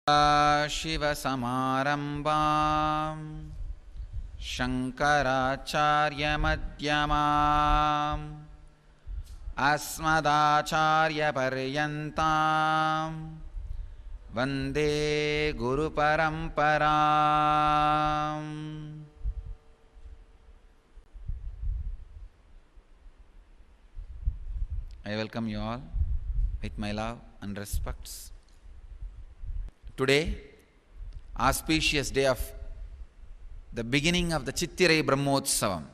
SadaShiva Samarambam Shankaracharya Madhyamam Asmadacharya Paryantam Vande Guru Paramparam. I welcome you all with my love and respects. Today, auspicious day of the beginning of the Chittirai Brahmotsavam.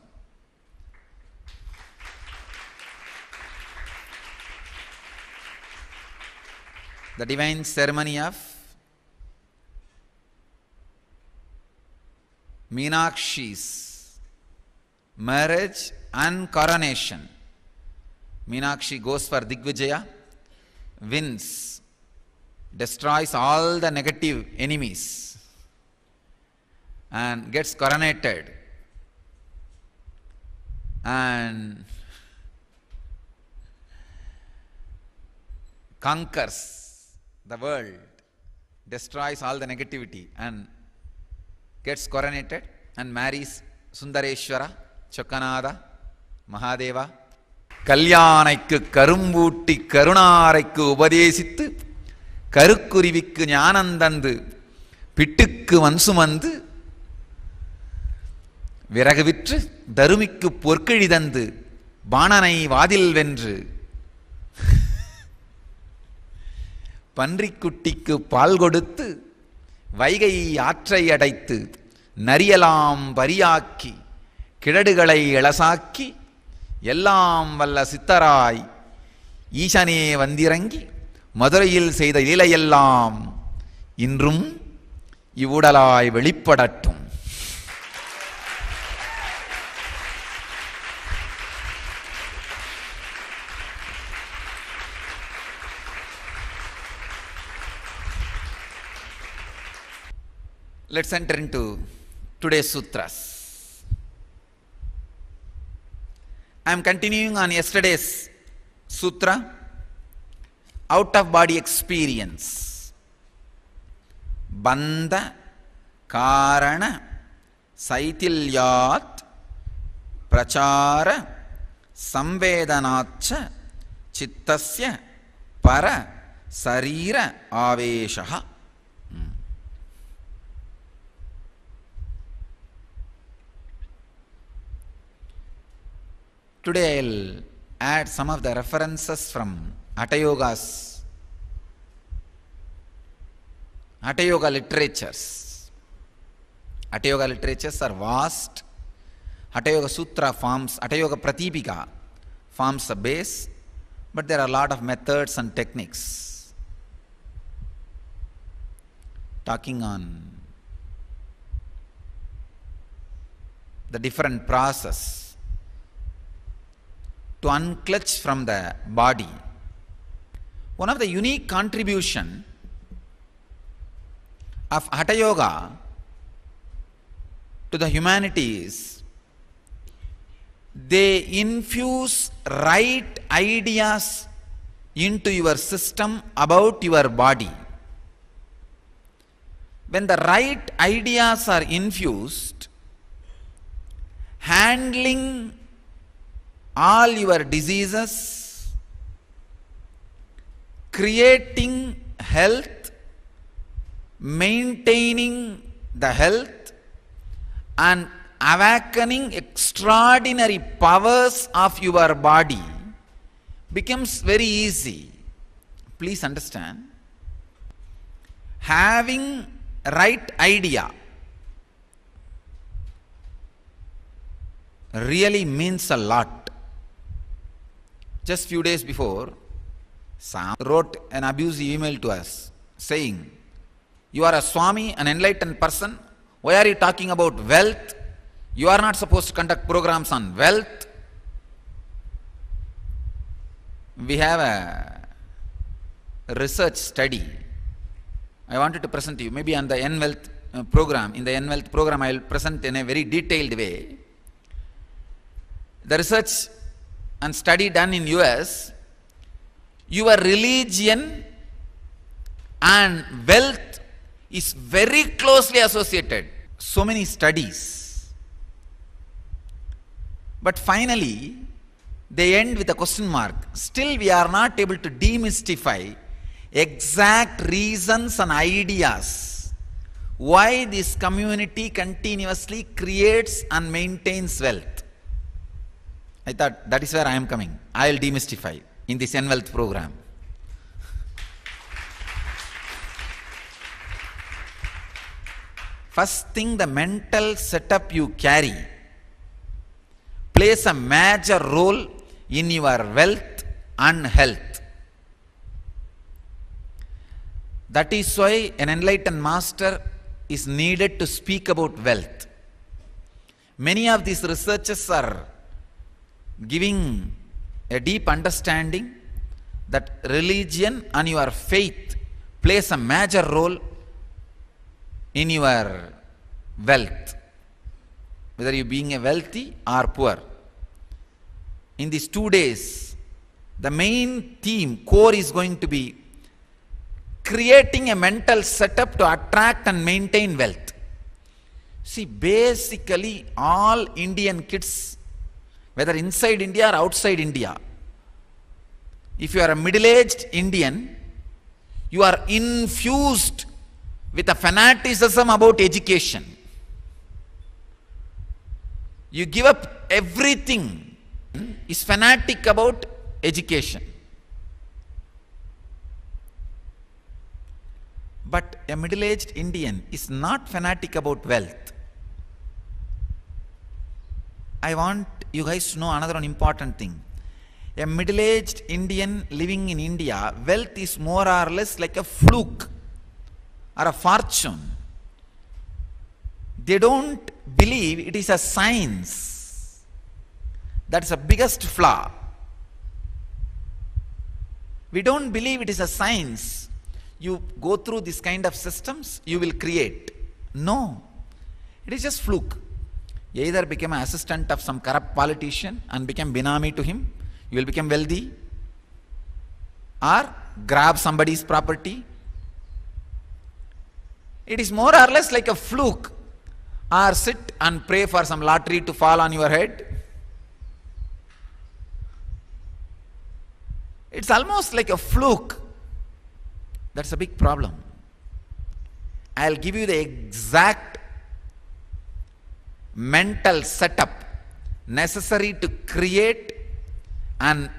The divine ceremony of Meenakshi's marriage and coronation. Meenakshi goes for Digvijaya, wins, destroys all the negative enemies and gets coronated and conquers the world, destroys all the negativity and gets coronated and marries Sundareshwara, Chokkanada, Mahadeva. கல்யாணைக்கு கரும்பூட்டி கருணாரைக்கு உபதேசித்து கருக்குருவிக்கு ஞானந்தந்து பிட்டுக்கு வன்சுமந்து விறகு விற்று தருமிக்கு பொற்கிழி தந்து பாணனை வாதில் வென்று பன்றிக்குட்டிக்கு பால் கொடுத்து வைகை ஆற்றை அடைத்து நரியலாம் பரியாக்கி கிழடுகளை இளசாக்கி எல்லாம் வல்ல சித்தராய் ஈசனே வந்திறங்கி மதுரையில் செய்த லீலையெல்லாம் இன்றும் இவ்வுடலாய் வெளிப்படட்டும். Let's enter into today's sutras. I am continuing on yesterday's sutra, out of body experience. Bandha Karana Saitilyat Prachara Samvedanacha Chittasya Para Sarira Aveshaha. Today I will add some of the references from Hatha Yoga's Hatha Yoga literatures. Hatha Yoga literatures are vast. Hatha Yoga Sutra forms, Hatha Yoga Pratipika forms a base, but there are a lot of methods and techniques talking on the different process to unclutch from the body. One of the unique contribution of Hatha Yoga to the humanity is they infuse right ideas into your system about your body. When the right ideas are infused, handling all your diseases, creating health, maintaining the health, and awakening extraordinary powers of your body becomes very easy. Please understand, having right idea really means a lot. Just few days before, Sam wrote an abusive email to us saying, "You are a Swami, an enlightened person. Why are you talking about wealth? You are not supposed to conduct programs on wealth." We have a research study I wanted to present to you. Maybe on the N-Wealth program. In the N-Wealth program, I will present in a very detailed way. The research and study done in US, your religion and wealth is very closely associated. So many studies. But finally, they end with a question mark. Still we are not able to demystify exact reasons and ideas why this community continuously creates and maintains wealth. I thought that is where I am coming. I will demystify in this N-Wealth program. First thing, the mental setup you carry plays a major role in your wealth and health. That is why an enlightened master is needed to speak about wealth. Many of these researchers are giving a deep understanding that religion and your faith plays a major role in your wealth, whether you being a wealthy or poor. In these 2 days, the main theme, core, is going to be creating a mental setup to attract and maintain wealth. See, basically all Indian kids, whether inside India or outside India, if you are a middle-aged Indian, you are infused with a fanaticism about education. You give up everything, is fanatic about education. But a middle-aged Indian is not fanatic about wealth. I want you guys to know another one important thing. A middle-aged Indian living in India, wealth is more or less like a fluke or a fortune. They don't believe it is a science. That's the biggest flaw. We don't believe it is a science. You go through this kind of systems, you will create. No. It is just fluke. You either become an assistant of some corrupt politician and become binami to him, you will become wealthy, or grab somebody's property. It is more or less like a fluke, or sit and pray for some lottery to fall on your head. It's almost like a fluke. That's a big problem. I'll give you the exact mental setup necessary to create and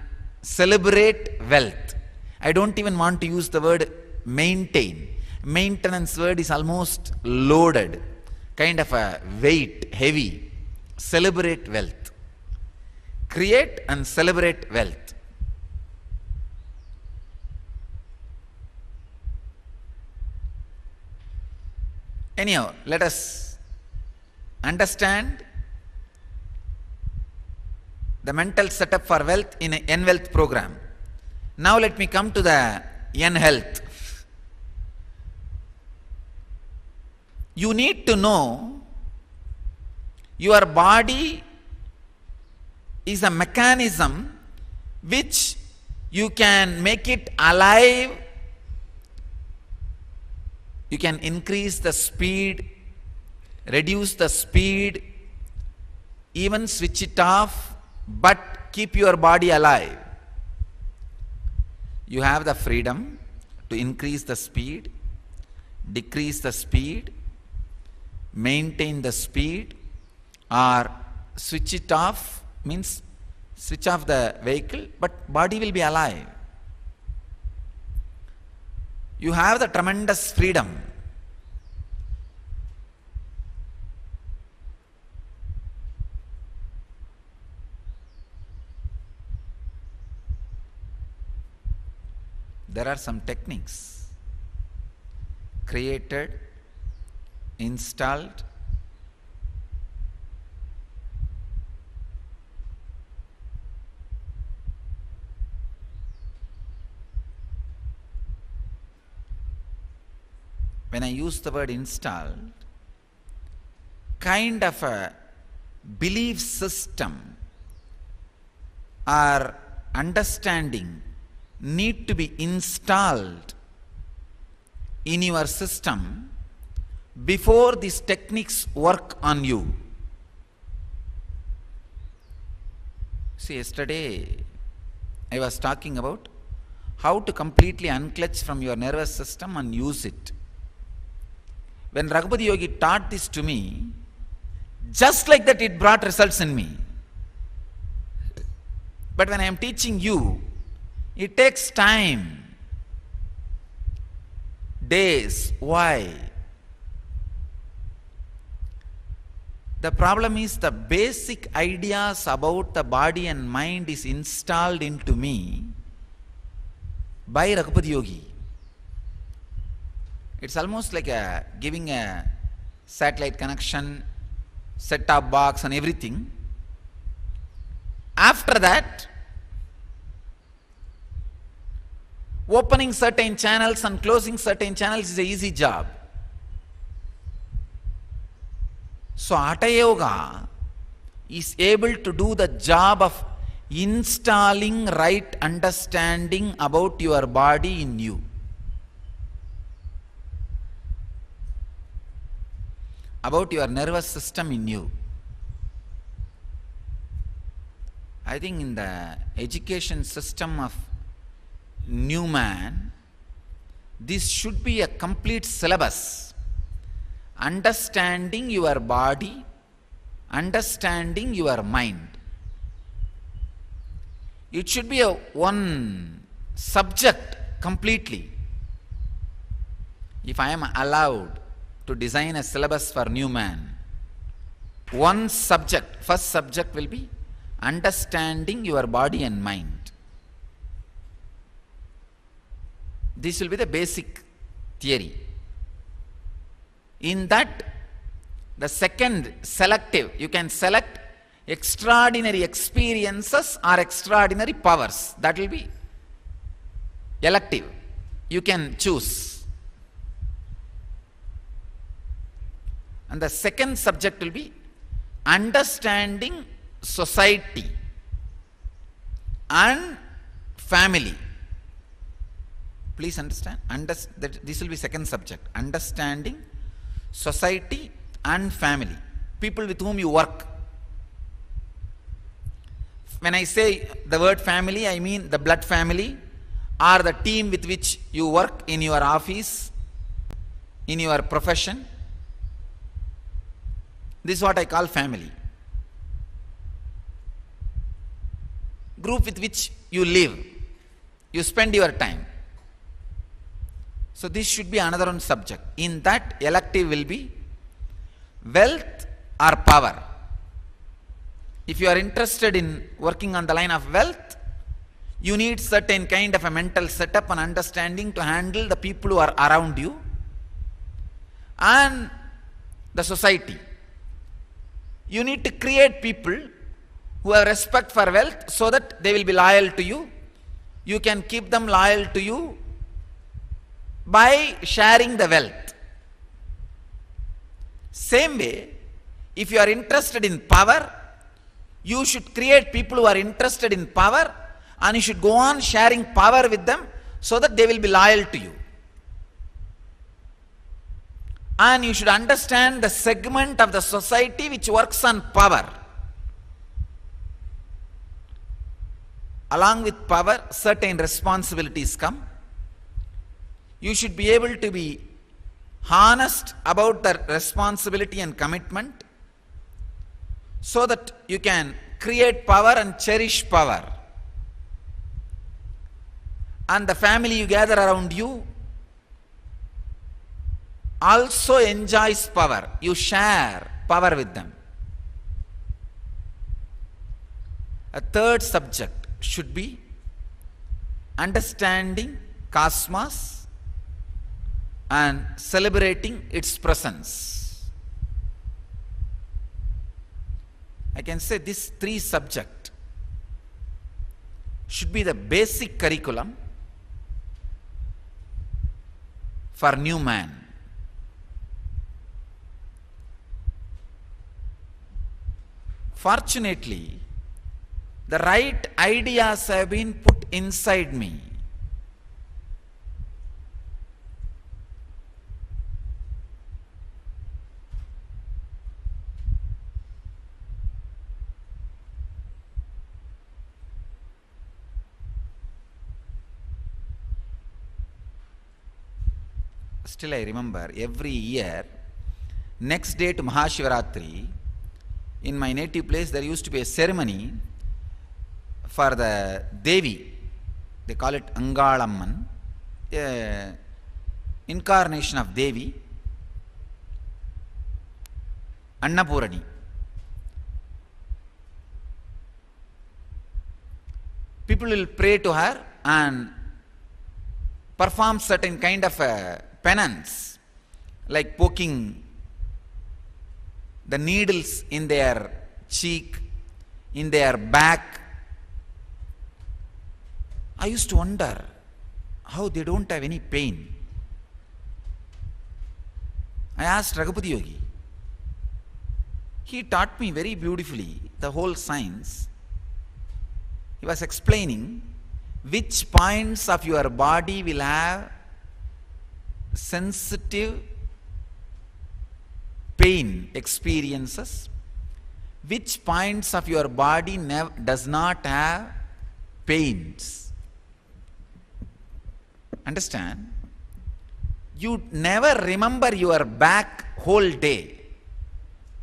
celebrate wealth. I don't even want to use the word maintain. Maintenance word is almost loaded, kind of a weight, heavy. Celebrate wealth. Create and celebrate wealth. Anyhow, let us understand the mental setup for wealth in an N-Wealth program. Now let me come to the N-Health. You need to know your body is a mechanism which you can make it alive. You can increase the speed, reduce the speed, even switch it off, but keep your body alive. You have the freedom to increase the speed, decrease the speed, maintain the speed, or switch it off, means switch off the vehicle, but body will be alive. You have the tremendous freedom. There are some techniques created, installed, when I use the word installed, kind of a belief system or understanding need to be installed in your system before these techniques work on you. See, yesterday I was talking about how to completely unclutch from your nervous system and use it. When Raghupati Yogi taught this to me, just like that it brought results in me. But when I am teaching you, it takes time, days. Why? The problem is the basic ideas about the body and mind is installed into me by Raghupati Yogi. It's almost like giving a satellite connection, set-top box and everything. After that, opening certain channels and closing certain channels is an easy job. So Hatha Yoga is able to do the job of installing right understanding about your body in you. About your nervous system in you. I think in the education system of new man, this should be a complete syllabus. Understanding your body, understanding your mind. It should be a one subject completely. If I am allowed to design a syllabus for new man, one subject, first subject will be understanding your body and mind. This will be the basic theory. In that, the second selective, you can select extraordinary experiences or extraordinary powers. That will be elective. You can choose. And the second subject will be understanding society and family. Please understand. This will be second subject. Understanding society and family. People with whom you work. When I say the word family, I mean the blood family or the team with which you work in your office, in your profession. This is what I call family. Group with which you live, you spend your time. So this should be another one subject. In that, elective will be wealth or power. If you are interested in working on the line of wealth, you need certain kind of a mental setup and understanding to handle the people who are around you and the society. You need to create people who have respect for wealth so that they will be loyal to you. You can keep them loyal to you by sharing the wealth. Same way, if you are interested in power, you should create people who are interested in power and you should go on sharing power with them so that they will be loyal to you. And you should understand the segment of the society which works on power. Along with power, certain responsibilities come. You should be able to be honest about the responsibility and commitment so that you can create power and cherish power. And the family you gather around you also enjoys power. You share power with them. A third subject should be understanding cosmos and celebrating its presence. I can say these three subjects should be the basic curriculum for new man. Fortunately, the right ideas have been put inside me. still I remember every year, next day to Mahashivaratri, in my native place there used to be a ceremony for the Devi. They call it Angalamman, incarnation of Devi, Annapurani. People will pray to her and perform certain kind of penance, like poking the needles in their cheek, in their back. I used to wonder how they don't have any pain. I asked Raghupati Yogi. He taught me very beautifully the whole science. He was explaining which points of your body will have sensitive pain experiences, which points of your body does not have pains. Understand? You never remember your back whole day.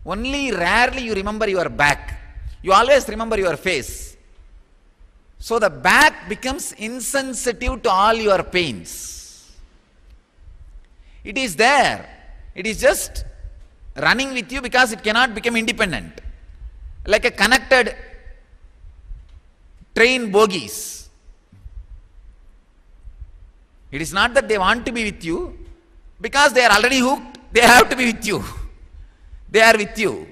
Only rarely you remember your back. You always remember your face. So the back becomes insensitive to all your pains. It is there. It is just running with you because it cannot become independent. Like a connected train bogies. It is not that they want to be with you, because they are already hooked, they have to be with you. They are with you.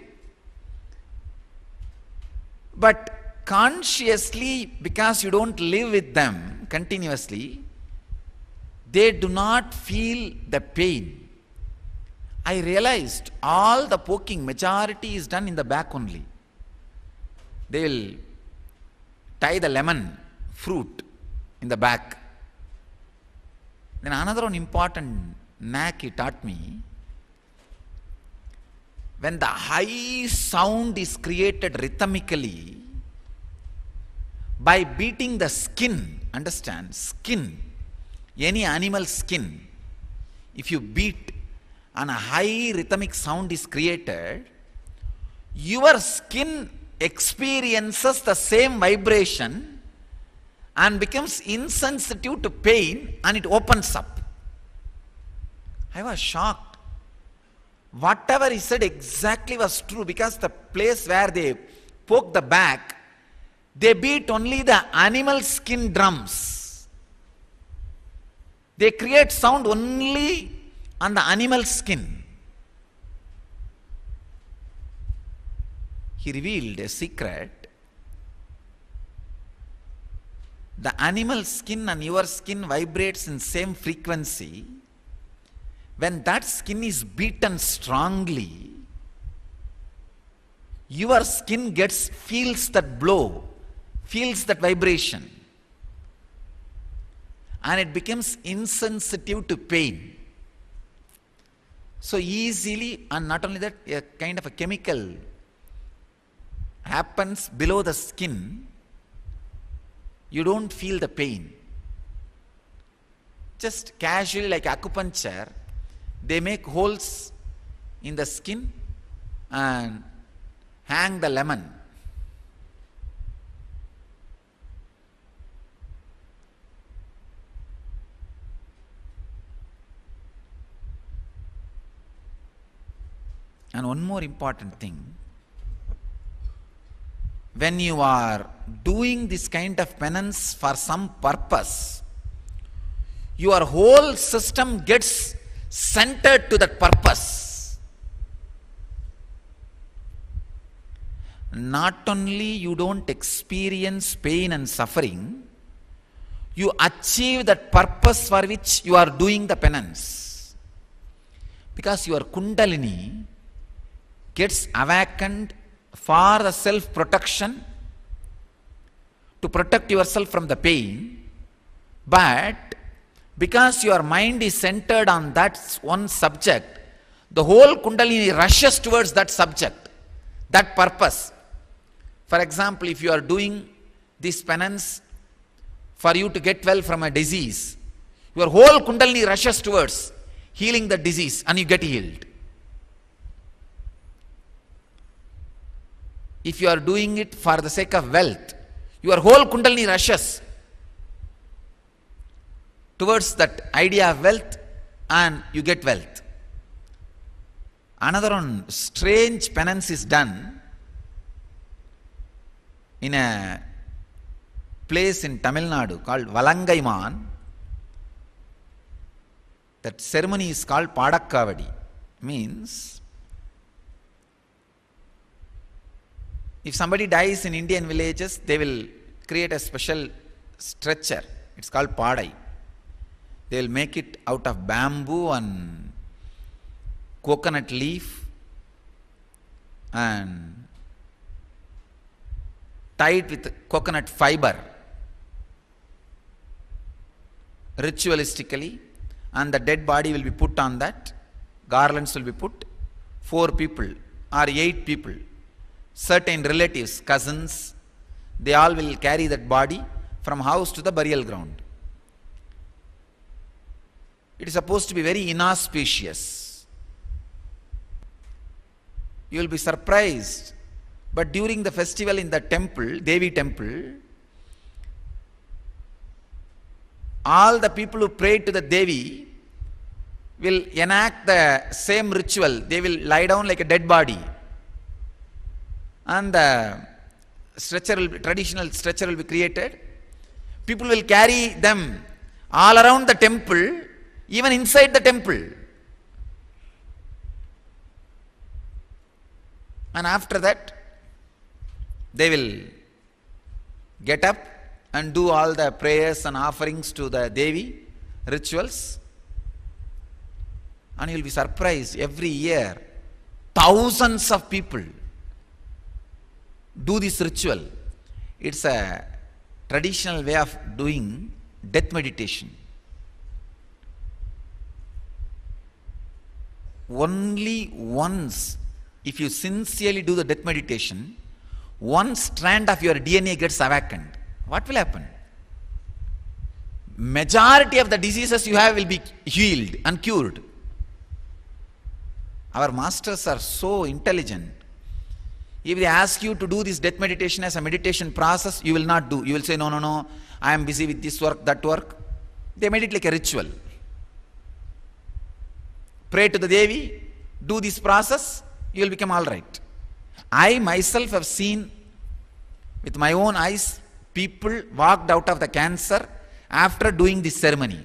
But consciously, because you don't live with them continuously, they do not feel the pain. I realized all the poking, majority is done in the back only. They will tie the lemon fruit in the back. Then another one important knack he taught me, when the high sound is created rhythmically by beating the skin, understand, skin, any animal skin, if you beat and a high rhythmic sound is created, your skin experiences the same vibration and becomes insensitive to pain, and it opens up. I was shocked. Whatever he said exactly was true, because the place where they poke the back, they beat only the animal skin drums. They create sound only on the animal skin. He revealed a secret. The animal skin and your skin vibrates in same frequency. When that skin is beaten strongly, your skin feels that blow, feels that vibration, and it becomes insensitive to pain. So easily, and not only that, a kind of a chemical happens below the skin, you don't feel the pain. Just casually, like acupuncture, they make holes in the skin and hang the lemon. And one more important thing, when you are doing this kind of penance for some purpose, your whole system gets centered to that purpose. Not only you don't experience pain and suffering, you achieve that purpose for which you are doing the penance. Because your Kundalini gets awakened for the self-protection, to protect yourself from the pain, but because your mind is centered on that one subject, the whole Kundalini rushes towards that subject, that purpose. For example, if you are doing this penance for you to get well from a disease, your whole Kundalini rushes towards healing the disease and you get healed. If you are doing it for the sake of wealth, your whole Kundalini rushes towards that idea of wealth and you get wealth. Another one, strange penance is done in a place in Tamil Nadu called Valangaiman. That ceremony is called Padakkavadi. Means, if somebody dies in Indian villages, they will create a special stretcher. It's called Padai. They will make it out of bamboo and coconut leaf and tie it with coconut fiber ritualistically, and the dead body will be put on that. Garlands will be put. 4 people or 8 people, certain relatives, cousins, they all will carry that body from house to the burial ground. It is supposed to be very inauspicious. You will be surprised. But during the festival in the temple, Devi temple, all the people who pray to the Devi will enact the same ritual. They will lie down like a dead body. And the traditional stretcher will be created. People will carry them all around the temple, even inside the temple. And after that, they will get up and do all the prayers and offerings to the Devi, rituals. And you will be surprised, every year, thousands of people do this ritual. It's a traditional way of doing death meditation. Only once, if you sincerely do the death meditation, one strand of your DNA gets awakened. What will happen? Majority of the diseases you have will be healed and cured. Our masters are so intelligent. If they ask you to do this death meditation as a meditation process, you will not do. You will say, no, I am busy with this work, that work. They made it like a ritual. Pray to the Devi, do this process, you will become all right. I myself have seen with my own eyes, people walked out of the cancer after doing this ceremony.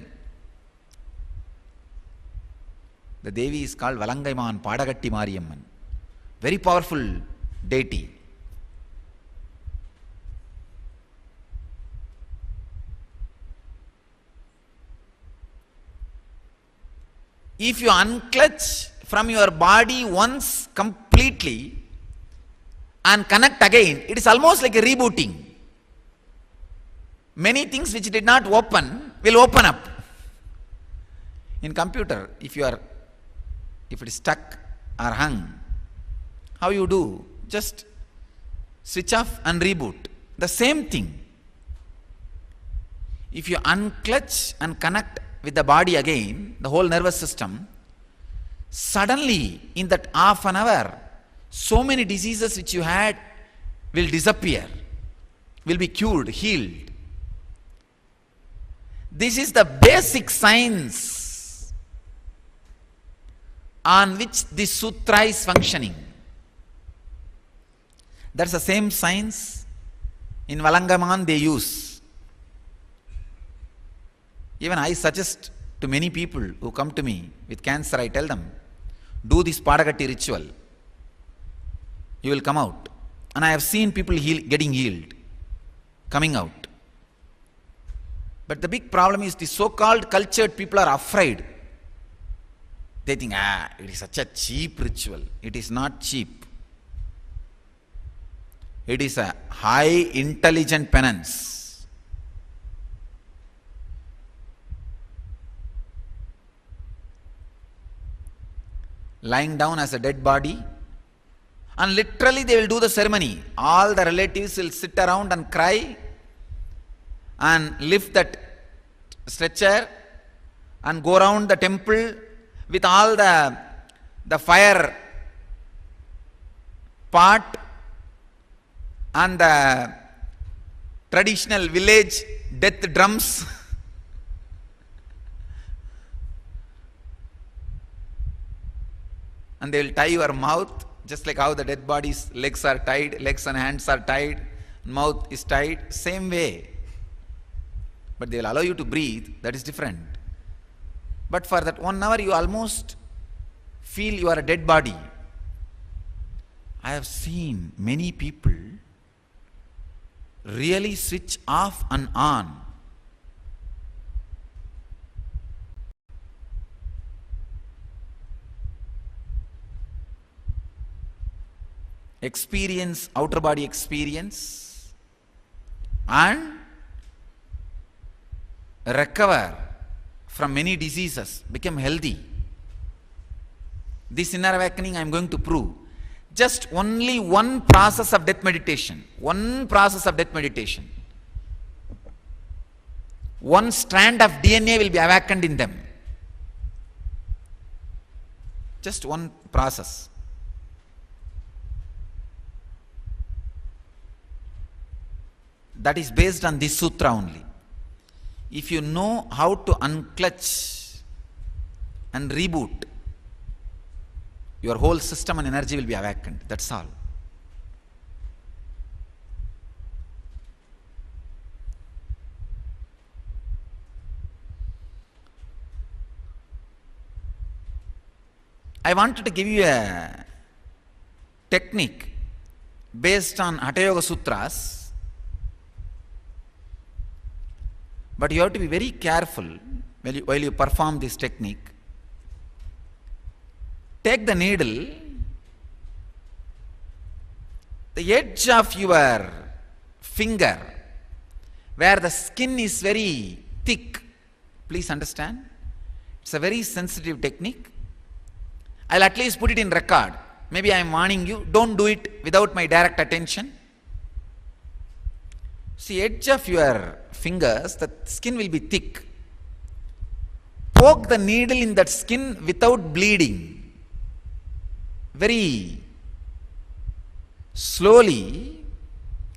The Devi is called Valangaiman Padagatti Mariyamman. Very powerful deity. If you unclutch from your body once completely and connect again, it is almost like a rebooting. Many things which did not open will open up. In computer, if it is stuck or hung, how you do? Just switch off and reboot. The same thing. If you unclutch and connect with the body again, the whole nervous system, suddenly in that half an hour, so many diseases which you had will disappear, will be cured, healed. This is the basic science on which this sutra is functioning. That's the same science in Valangaiman they use. Even I suggest to many people who come to me with cancer, I tell them, do this Padagatti ritual. You will come out. And I have seen people getting healed, coming out. But the big problem is the so-called cultured people are afraid. They think, it is such a cheap ritual. It is not cheap. It is a high intelligent penance. Lying down as a dead body, and literally they will do the ceremony. All the relatives will sit around and cry and lift that stretcher and go around the temple with all the fire part and the traditional village death drums. And they will tie your mouth, just like how the dead body's legs are tied, legs and hands are tied, mouth is tied, same way. But they will allow you to breathe, that is different. But for that 1 hour, you almost feel you are a dead body. I have seen many people really switch off and on. Experience outer body experience and recover from many diseases, become healthy. This inner awakening I am going to prove. Just only one process of death meditation. One process of death meditation. One strand of DNA will be awakened in them. Just one process. That is based on this sutra only. If you know how to unclutch and reboot, your whole system and energy will be awakened. That's all. I wanted to give you a technique based on Hatha Yoga Sutras. But you have to be very careful while you perform this technique. Take the needle, the edge of your finger, where the skin is very thick. Please understand, it's a very sensitive technique. I'll at least put it in record. Maybe I am warning you, don't do it without my direct attention. See, edge of your fingers, the skin will be thick. Poke the needle in that skin without bleeding. Very slowly,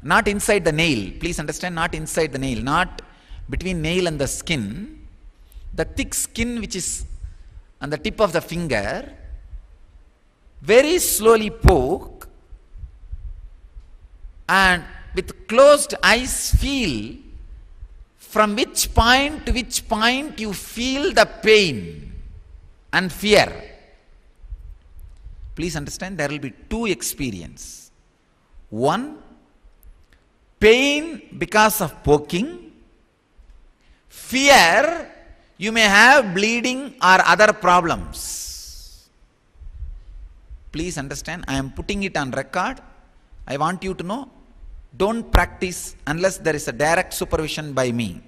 not inside the nail. Please understand, not inside the nail, not between nail and the skin. The thick skin which is on the tip of the finger, very slowly poke, and with closed eyes feel from which point to which point you feel the pain and fear. Please understand, there will be two experiences. One, pain because of poking. Fear, you may have bleeding or other problems. Please understand, I am putting it on record. I want you to know, don't practice unless there is a direct supervision by me.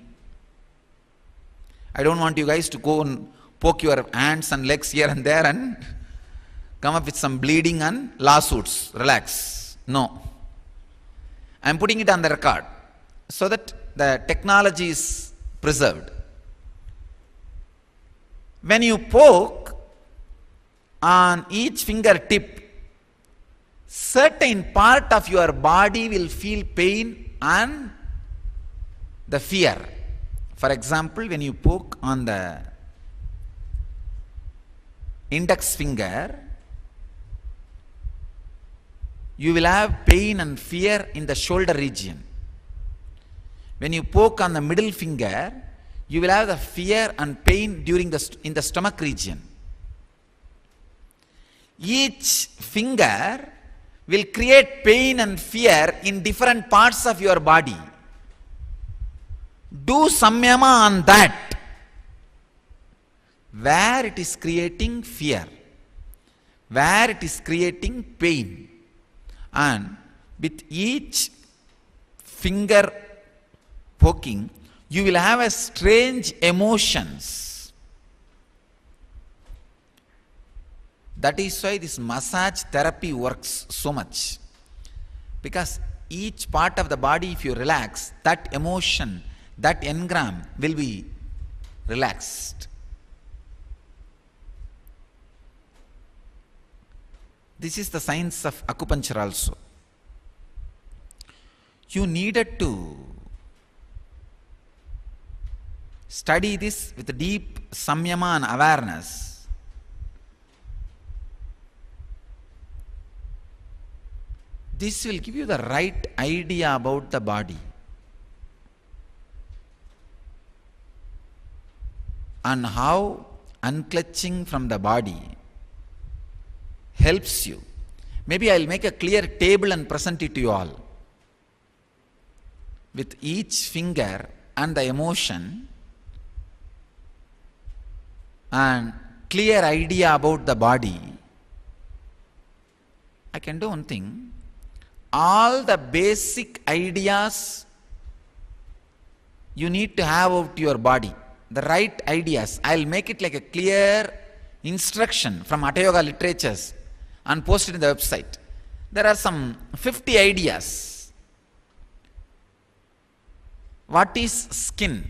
I don't want you guys to go and poke your hands and legs here and there and come up with some bleeding and lawsuits. Relax. No. I am putting it on the record so that the technology is preserved. When you poke on each fingertip, certain part of your body will feel pain and the fear. For example, when you poke on the index finger, you will have pain and fear in the shoulder region. When you poke on the middle finger, you will have the fear and pain in the stomach region. Each finger will create pain and fear in different parts of your body. Do samyama on that, where it is creating fear, where it is creating pain. And with each finger poking, you will have a strange emotions. That is why this massage therapy works so much. Because each part of the body, if you relax, that emotion, that engram will be relaxed. This is the science of acupuncture also. You needed to study this with deep samyama and awareness. This will give you the right idea about the body. And how unclutching from the body helps you. Maybe I'll make a clear table and present it to you all. With each finger and the emotion and clear idea about the body, I can do one thing. All the basic ideas you need to have about your body, the right ideas, I'll make it like a clear instruction from Hatha Yoga literatures and post it in the website. There are some 50 ideas. What is skin?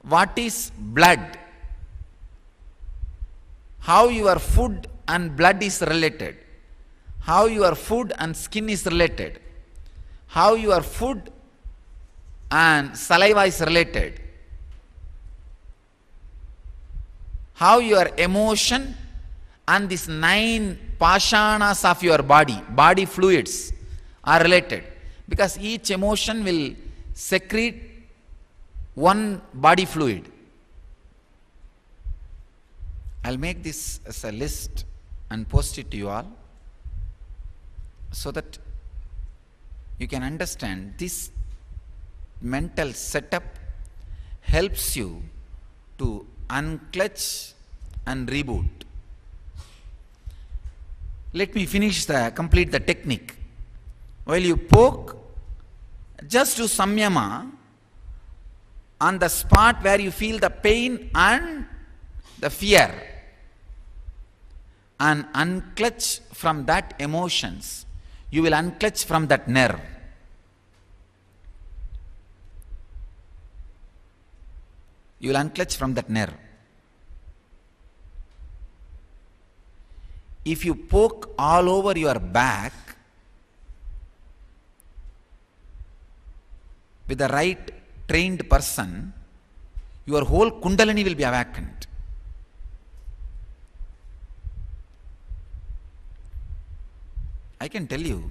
What is blood? How your food and blood is related. How your food and skin is related. How your food and saliva is related. How your emotion and these 9 pashanas of your body fluids are related. Because each emotion will secrete one body fluid. I'll make this as a list and post it to you all so that you can understand this mental setup helps you to unclutch and reboot. Let me complete the technique. While you poke, just do samyama on the spot where you feel the pain and the fear, and unclutch from that emotions. You will unclutch from that nerve. You will unclutch from that nerve. If you poke all over your back with the right trained person, your whole kundalini will be awakened. I can tell you,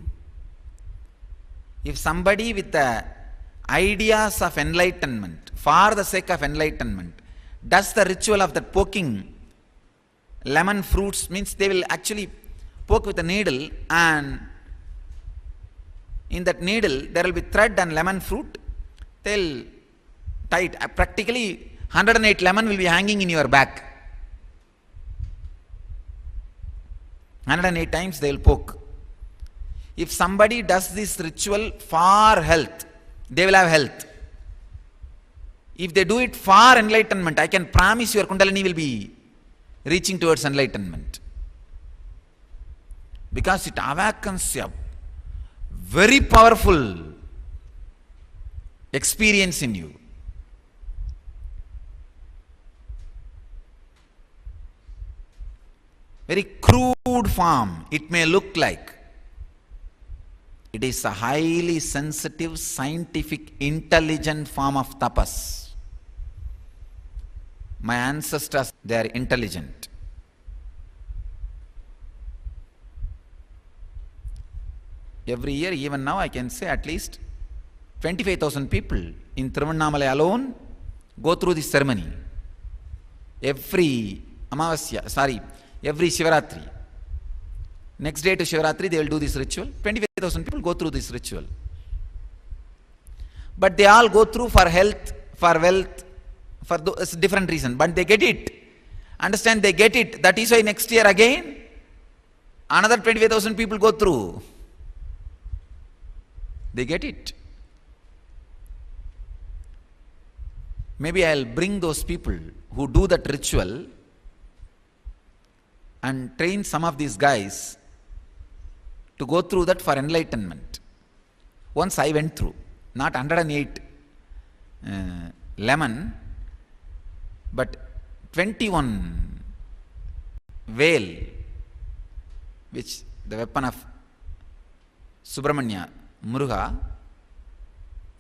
if somebody with the ideas of enlightenment, for the sake of enlightenment, does the ritual of that poking lemon fruits, means they will actually poke with a needle, and in that needle there will be thread and lemon fruit. They'll tie it. Practically 108 lemon will be hanging in your back. 108 times they will poke. If somebody does this ritual for health, they will have health. If they do it for enlightenment, I can promise your kundalini will be reaching towards enlightenment. Because it awakens a very powerful experience in you. Very crude form it may look like. It is a highly sensitive, scientific, intelligent form of tapas. My ancestors, they are intelligent. Every year, even now, I can say at least 25,000 people in Tiruvannamalai alone go through this ceremony. Every Shivaratri. Next day to Shivaratri, they will do this ritual. 25,000 people go through this ritual. But they all go through for health, for wealth, for different reasons. But they get it. Understand, they get it. That is why next year again, another 25,000 people go through. They get it. Maybe I'll bring those people who do that ritual and train some of these guys to go through that for enlightenment. Once I went through, not 108 lemon, but 21 whale which the weapon of Subramanya, Muruga,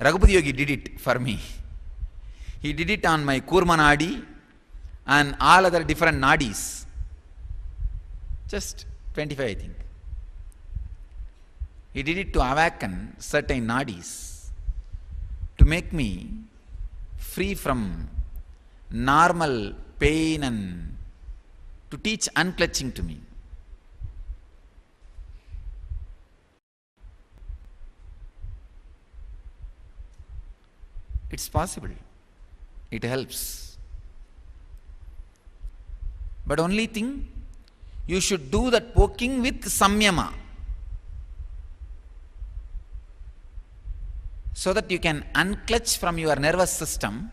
Raghupati Yogi did it for me. He did it on my Kurma Nadi and all other different nadis. Just 25, I think. He did it to awaken certain nadis, to make me free from normal pain and to teach unclutching to me. It's possible. It helps. But only thing, you should do that poking with samyama, so that you can unclutch from your nervous system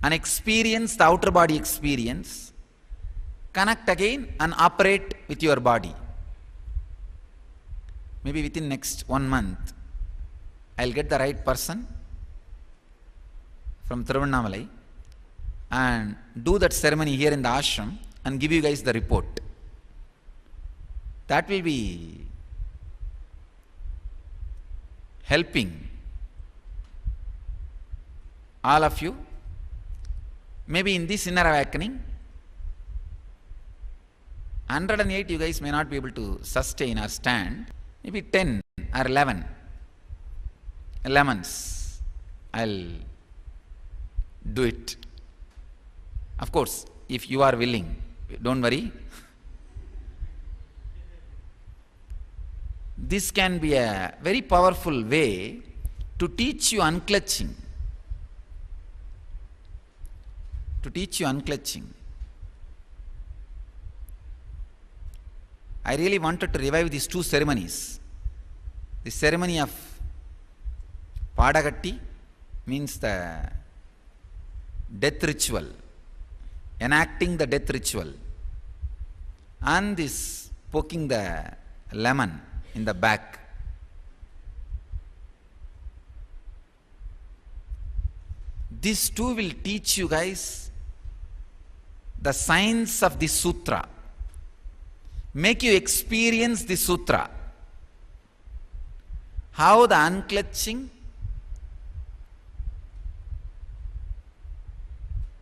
and experience the outer body experience, connect again and operate with your body. Maybe within next 1 month, I'll get the right person from Thiruvannamalai and do that ceremony here in the ashram and give you guys the report. That will be helping all of you. Maybe in this inner awakening, 108 you guys may not be able to sustain or stand. Maybe 10 or 11 lemons, I'll do it. Of course, if you are willing, don't worry. This can be a very powerful way to teach you unclutching. To teach you unclutching. I really wanted to revive these two ceremonies. The ceremony of Padagatti means the death ritual, enacting the death ritual, and this poking the lemon in the back. These two will teach you guys the science of the sutra, make you experience the sutra, how the unclutching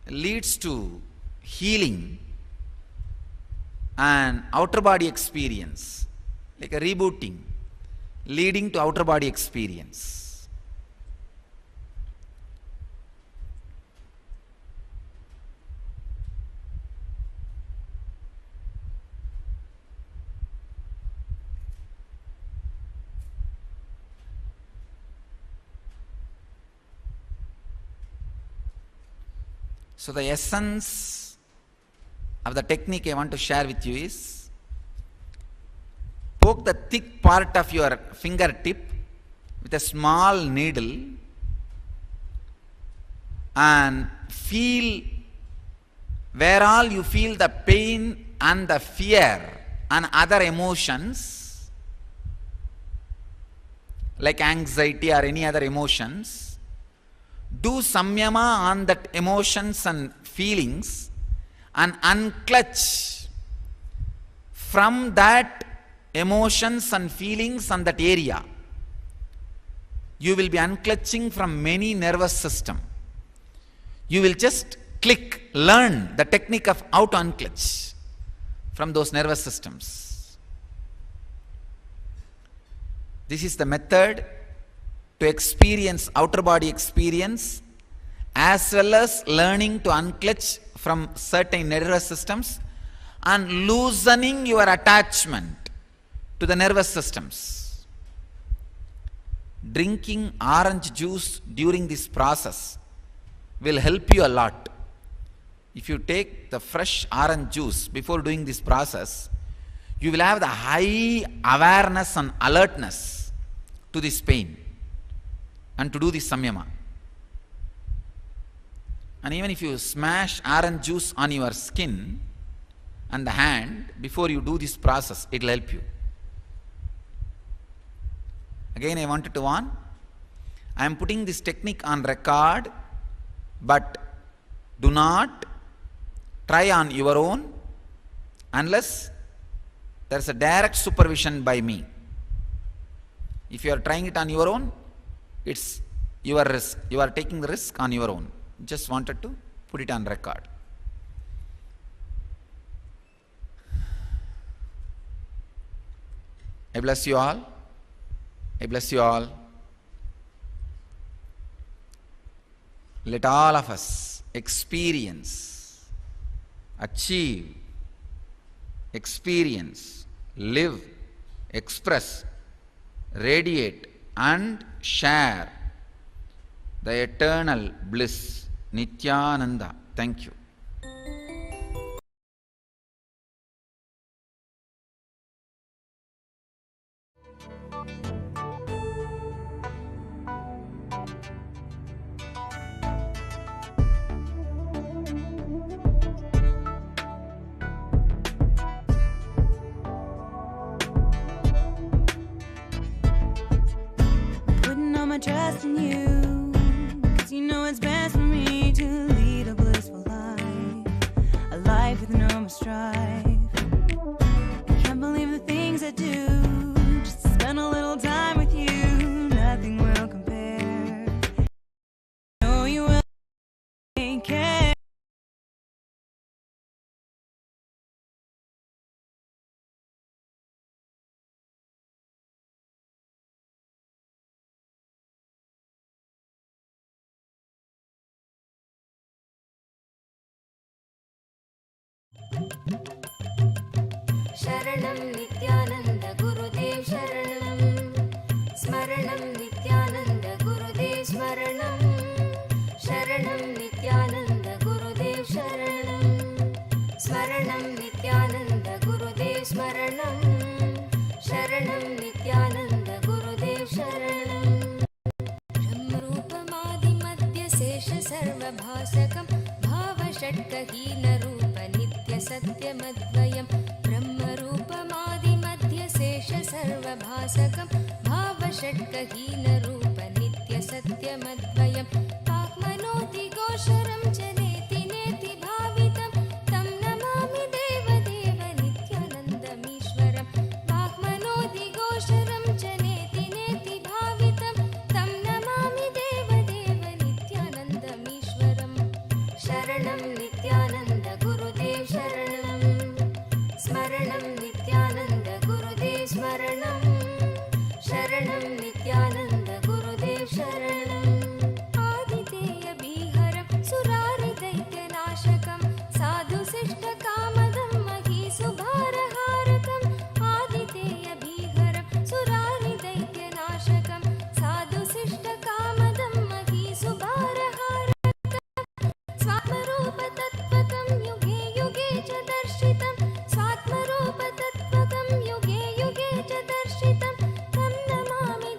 leads to healing and outer body experience, like a rebooting, leading to outer body experience. So the essence of the technique I want to share with you is, poke the thick part of your fingertip with a small needle and feel where all you feel the pain and the fear and other emotions like anxiety or any other emotions. Do samyama on that emotions and feelings and unclutch from that emotions and feelings on that area. You will be unclutching from many nervous system. You will just learn the technique of how to unclutch from those nervous systems. This is the method to experience outer body experience, as well as learning to unclutch from certain nervous systems and loosening your attachment to the nervous systems. Drinking orange juice during this process will help you a lot. If you take the fresh orange juice before doing this process, you will have the high awareness and alertness to this pain and to do this samyama. And even if you smash orange juice on your skin and the hand before you do this process, it will help you. Again, I wanted to warn, I am putting this technique on record, but do not try on your own unless There is a direct supervision by me. If you are trying it on your own, it's your risk. You are taking the risk on your own. Just wanted to put it on record. I bless you all. I bless you all. Let all of us experience, achieve, experience, live, express, radiate and share the eternal bliss. Nithyananda. Thank you. Trust in you, 'cause you know it's best for me to lead a blissful life, a life with no more strife. I can't believe the things I do, just to spend a little time with you, nothing will compare. I know you will take care. शरणं नित्यानन्द गुरुदेव शरणं स्मरणं नित्यानन्द गुरुदेव स्मरणं शरणं नित्यानन्द गुरुदेव शरणं स्मरणं नित्यानन्द गुरुदेव स्मरणं शरणं नित्यानन्द गुरुदेव शरणं ब्रह्मरूपमादिमध्यशेष सर्वभासकं भावषट्कहीनरूप नित्यसत्यमद्वयं ब्रह्मरूपमादिमध्यशेष सर्वभासकं भावषट्कहीनरूप नित्यसत्यमद्वयं वाक्मनोतिघोषरं च नेति नेति भावितं तं नमामि देवदेव नित्यानन्दमीश्वरं वाक्मनोतिघोषरं च नेति नेति भावितं तं नमामि देवदेव नित्यानन्दमीश्वरं शरणं नित्यानन्द गुरुदेव शरणं स्मरणं नित्यानन्द गुरुदेव स्मरणं शरणं नित्यानन्द गुरुदेव शरणम् आदितेयबीहरं सुरारिदैत्यनाशकं साधुशिष्टकामदं महीसुभारहारकम् आदितेयबीहरं सुरारिदैत्यनाशकं साधुशिष्टकामदं महीसुभारहारकम् स्वात्मरूपतत्त्वकं युगे युगे च दर्शितं स्वात्मरूपतत्त्वकं युगे युगे च दर्शितं तं नमामि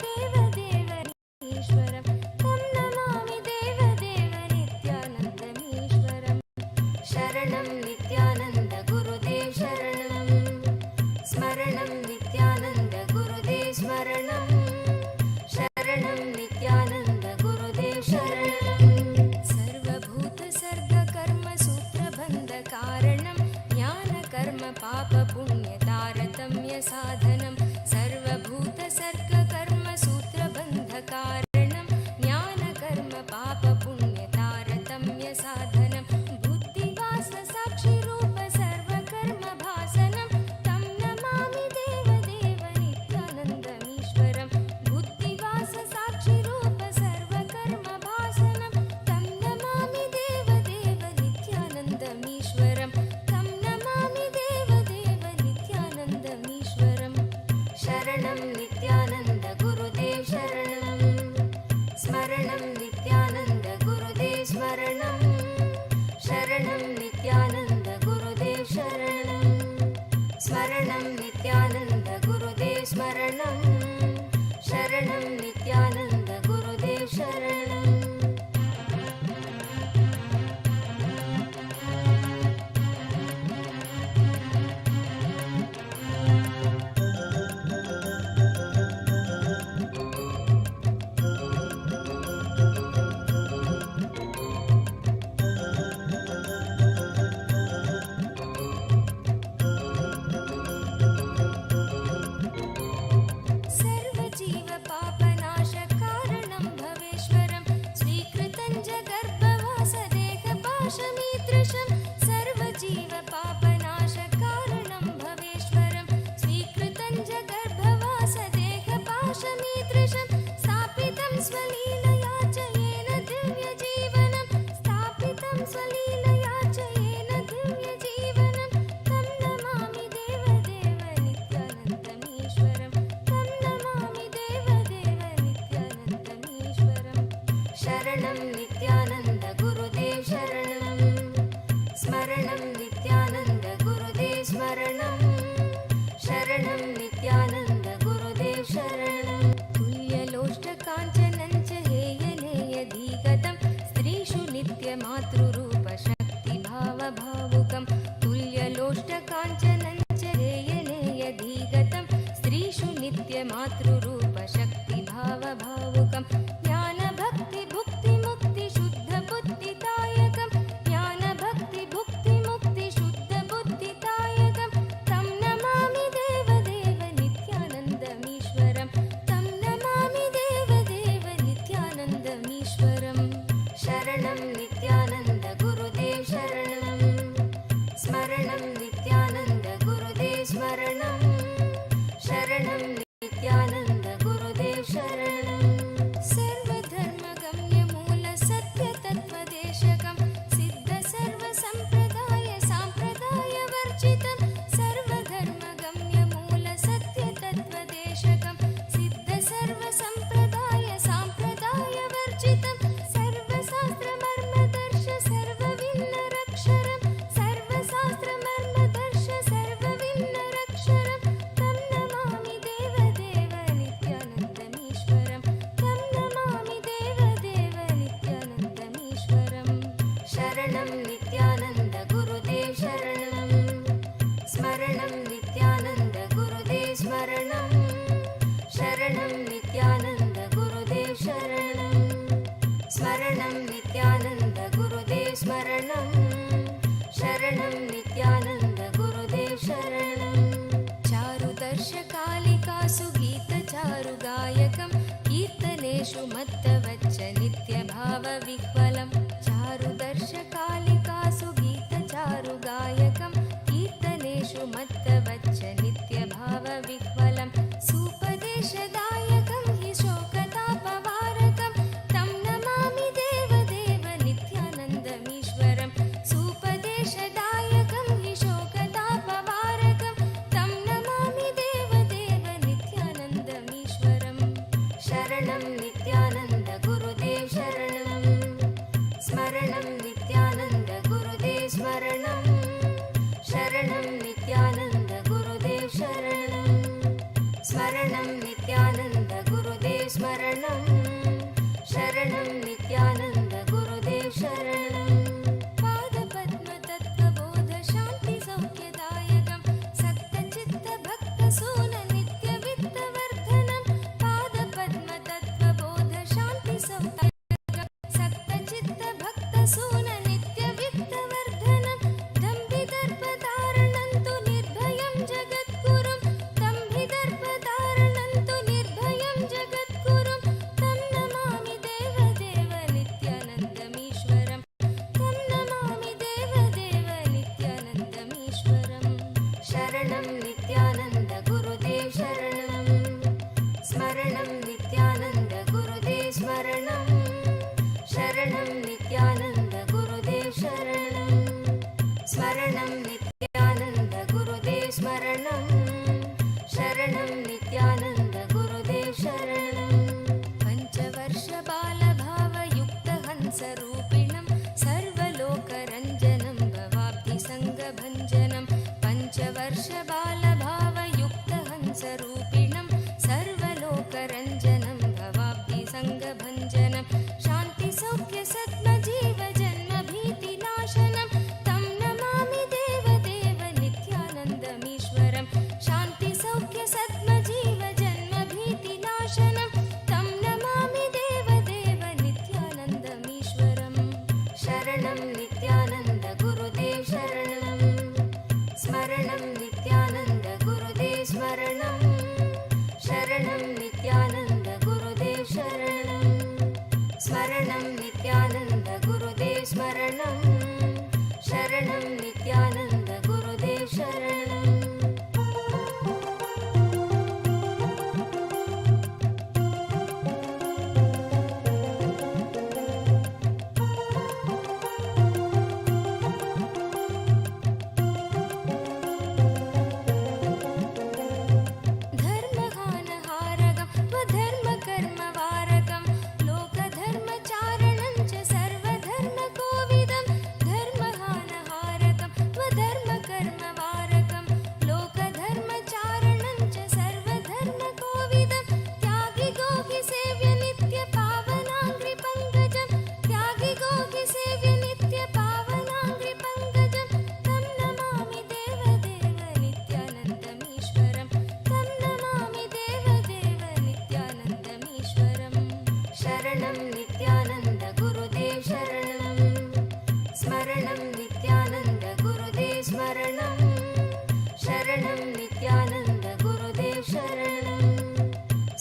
शरणं नित्यानन्द गुरुदेव शरणं स्मरणं नित्यानन्द गुरुदेव स्मरणं शरणं नित्यानन्द गुरुदेव शरणं तुल्यलोष्टकाञ्चनं च हेयनेयधीगतं स्त्रीषु नित्यमातृरूपशक्तिभावभावुकं तुल्यलोष्टकाञ्चनं च हेयनेयधीगतं स्त्रीषु नित्यमातृरूपशक्तिभावभावुकं ज्ञानभक्तिभुक्तिमुक्तिशुद्धबुद्धिदायकं ज्ञानभक्तिभुक्तिमुक्तिशुद्धबुद्धिदायकं तं नमामि देवदेव नित्यानन्दमीश्वरं तं नमामि देवदेव नित्यानन्दमीश्वरं शरणं नित्यानन्द गुरुदेव शरणं स्मरणं नित्यानन्द गुरुदेव स्मरणं शरणं नित्यानन्द गुरुदेव शरणं सर्वधर्मगम्यमूलसत्यतत्त्वदेशकं सिद्धसर्वसम्प्रदाय साम्प्रदायवर्जितं सर्वधर्मगम्यमूलसत्यतत्त्वदेशकं सिद्धसर्वसम्प्रदाय साम्प्रदायवर्जितं सर्वशास्त्रमर्मदर्श सर्वविन्नरक्षरं सर्वशास्त्रमर्मदर्श सर्वविन्नरक्षरं तं नमामि देवदेव नित्यानन्दमीश्वरं तं नमामि देवदेव नित्यानन्दमीश्वरं शरणं नित्यानन्द गुरुदेव शरणं स्मरणं नित्यानन्द गुरुदेव स्मरणं शरणं नित्यानन्द गुरुदेव शरणं स्मरणं नित्यानन्द गुरुदेव स्मरणं शरणं नित्यानन्द गुरुदेव शरणं चारुदर्शकालिकासु गीतचारुगायकं कीर्तनेषु मत्तवच्च नित्यभावविह्वलं चारुदर्शकालिकासु गीतचारुगायकं कीर्तनेषु मत्तवच्च नित्यभावविह्वलं सूपदेशदायकं हि शोकतापवारकं तं नमामि देवदेव नित्यानन्दमीश्वरं सूपदेशदायकं हि शोकतापवारकं तं नमामि देवदेव नित्यानन्दमीश्वरं शरणं नित्यानन्द गुरुदेव शरणं स्मरणं नित्यानन्द गुरुदेव स्मरणं शरणं नित्यानन्द गुरुदेव शरणं स्मरणं नित्यानन्द गुरुदेव स्मरणं शरणं नित्यानन्द गुरुदेव शरणं पादपद्मतत्त्वबोध शान्तिसौख्यदायकं सक्तचित्तभक्तसून नित्यवित्तवर्धनं पादपद्मतत्त्वबोध शान्तिसौख्यदायकं सक्तचित्तभक्तसून नित्यवित्तवर्धनं दम्भिदर्पधारणं तु निर्भयं जगद्गुरुं दम्भिदर्पधारणं तु निर्भयं जगद्गुरुं तं नमामि देवदेव नित्यानन्दमीश्वरं तं नमामि देवदेव नित्यानन्दमीश्वरं शरणं नित्यानन्द गुरुदेव शरणं स्मरणं नित्यानन्द गुरुदेव स्मरणं शरणं नित्यानन्द गुरुदेव शरणं स्मरणं नित्यानन्द गुरुदेव स्मरणं शरणं नित्यानन्द गुरुदेव शरणं पञ्चवर्षबालभावयुक्तहंसरूपिणं सर्वलोकरञ्जनं भवाब्धिसङ्गभञ्जनं पञ्चवर्षबालभावयुक्तहंसरूपिणं सर्वलोकरञ्जनं भवाब्धिसङ्गभञ्जनं शान्तिसौख्यसद्मजीवजन्मभीतिनाशनं तं नमामि देवदेव नित्यानन्दमीश्वरं शान्तिसौख्यसद्मजीवजन्मभीतिनाशनं तं नमामि देवदेव नित्यानन्दमीश्वरं शरणं नित्यानन्द गुरुदेव शरणं स्मरणं नित्यानन्द गुरुदेव स्मरणं शरणं नित्यानन्द गुरुदेव शरणं स्मरणं नित्यानन्द गुरुदेव स्मरणं शरणं नित्यानन्द गुरुदेव शरणं धर्महानहारकं स्वधर्मकर्मवारकं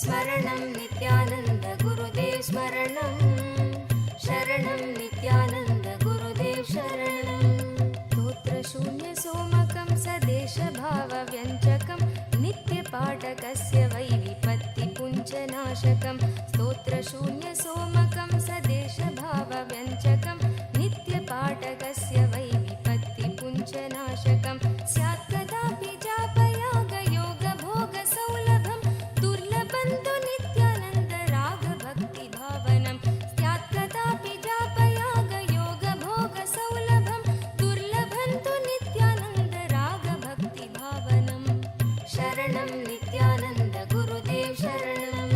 स्मरणं नित्यानन्द गुरुदेव स्मरणं शरणं नित्यानन्द गुरुदेव शरणं स्तोत्रशून्य सोमकं सदेशभावव्यञ्जकं नित्यपाठकस्य वै विपत्तिपुञ्जनाशकं स्तोत्रशून्य सोमकं सदेशभावव्यञ्जकं नित्यपाठकस्य वै विपत्तिपुञ्जनाशकं स्यात् कदापि जापयागयोगभोगसौलभं दुर्लभं तु नित्यानन्द रागभक्तिभावनं स्यात् कदापि जापयागयोगभोगसौलभं दुर्लभं तु नित्यानन्द रागभक्तिभावनं शरणं नित्यानन्द गुरुदेव शरणं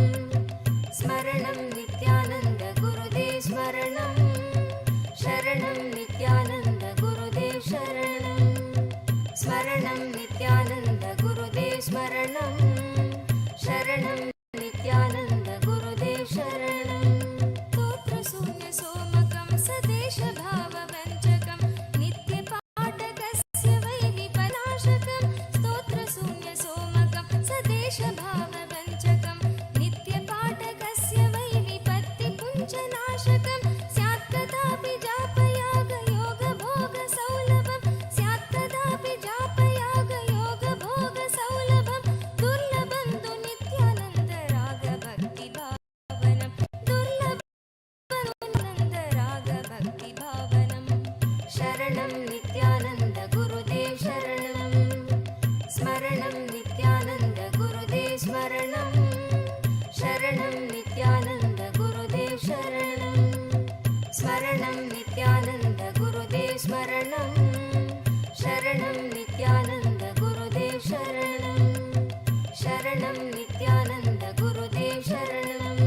स्मरणं नित्यानन्द गुरुदेव स्मरणं शरणं नित्यानन्द गुरुदेव शरणं स्मरणं नित्यानन्द गुरुदेव स्मरणं शरणं नित्यानन्द गुरुदेव शरणं स्तोत्रशून्य सोमकं सदेशभावव्यञ्जकं नित्यपाठकस्य वै विपनाशकं स्तोत्रशून्य सोमकं सदेशभावव्यञ्जकं नित्यपाठकस्य वै विपत्तिपुञ्जनाशकं स्यात् कदापि जापयागयोगभोगसौलभं स्यात् कदापि जापयागयोगभोगसौलभं दुर्लभं तु नित्यानन्द रागभक्तिभावनं दुर्लभं नन्द रागभक्तिभावनं शरणं नित्यानन्द गुरुदेव शरणं स्मरणं नित्यानन्द गुरुदेव स्मरणं शरणं नित्यानन्द गुरुदेव शरणं स्मरणं नित्यानन्द गुरुदेव स्मरणं शरणं नित्यानन्द गुरुदेव शरणं शरणं नित्यानन्द गुरुदेव शरणं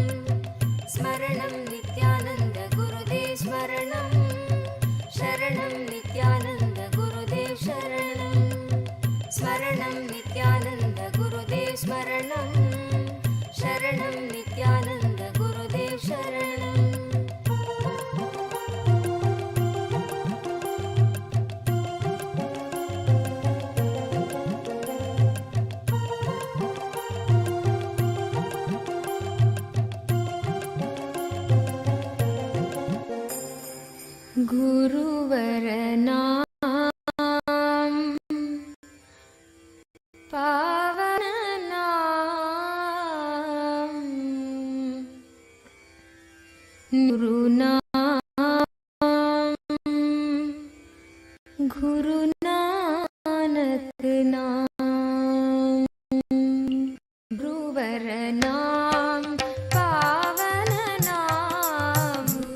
स्मरणं नित्यानन्द गुरुदेव स्मरणं शरणं नित्यानन्द गुरुदेव शरणं स्मरणं नित्यानन्द गुरुदेव स्मरणं शरणं नित्यानन्द गुरुदेव शरणं गुरुवरनाम पावननाम गुरुनाम गुरुनानक नाम गुरुवरनाम पावननाम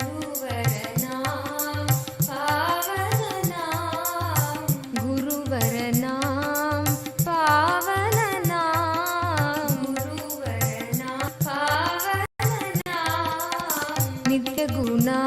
गुरुवरनाम पावननाम गुरुवरनाम पावननाम गुरुवरनाम पावननाम नित्य गुणा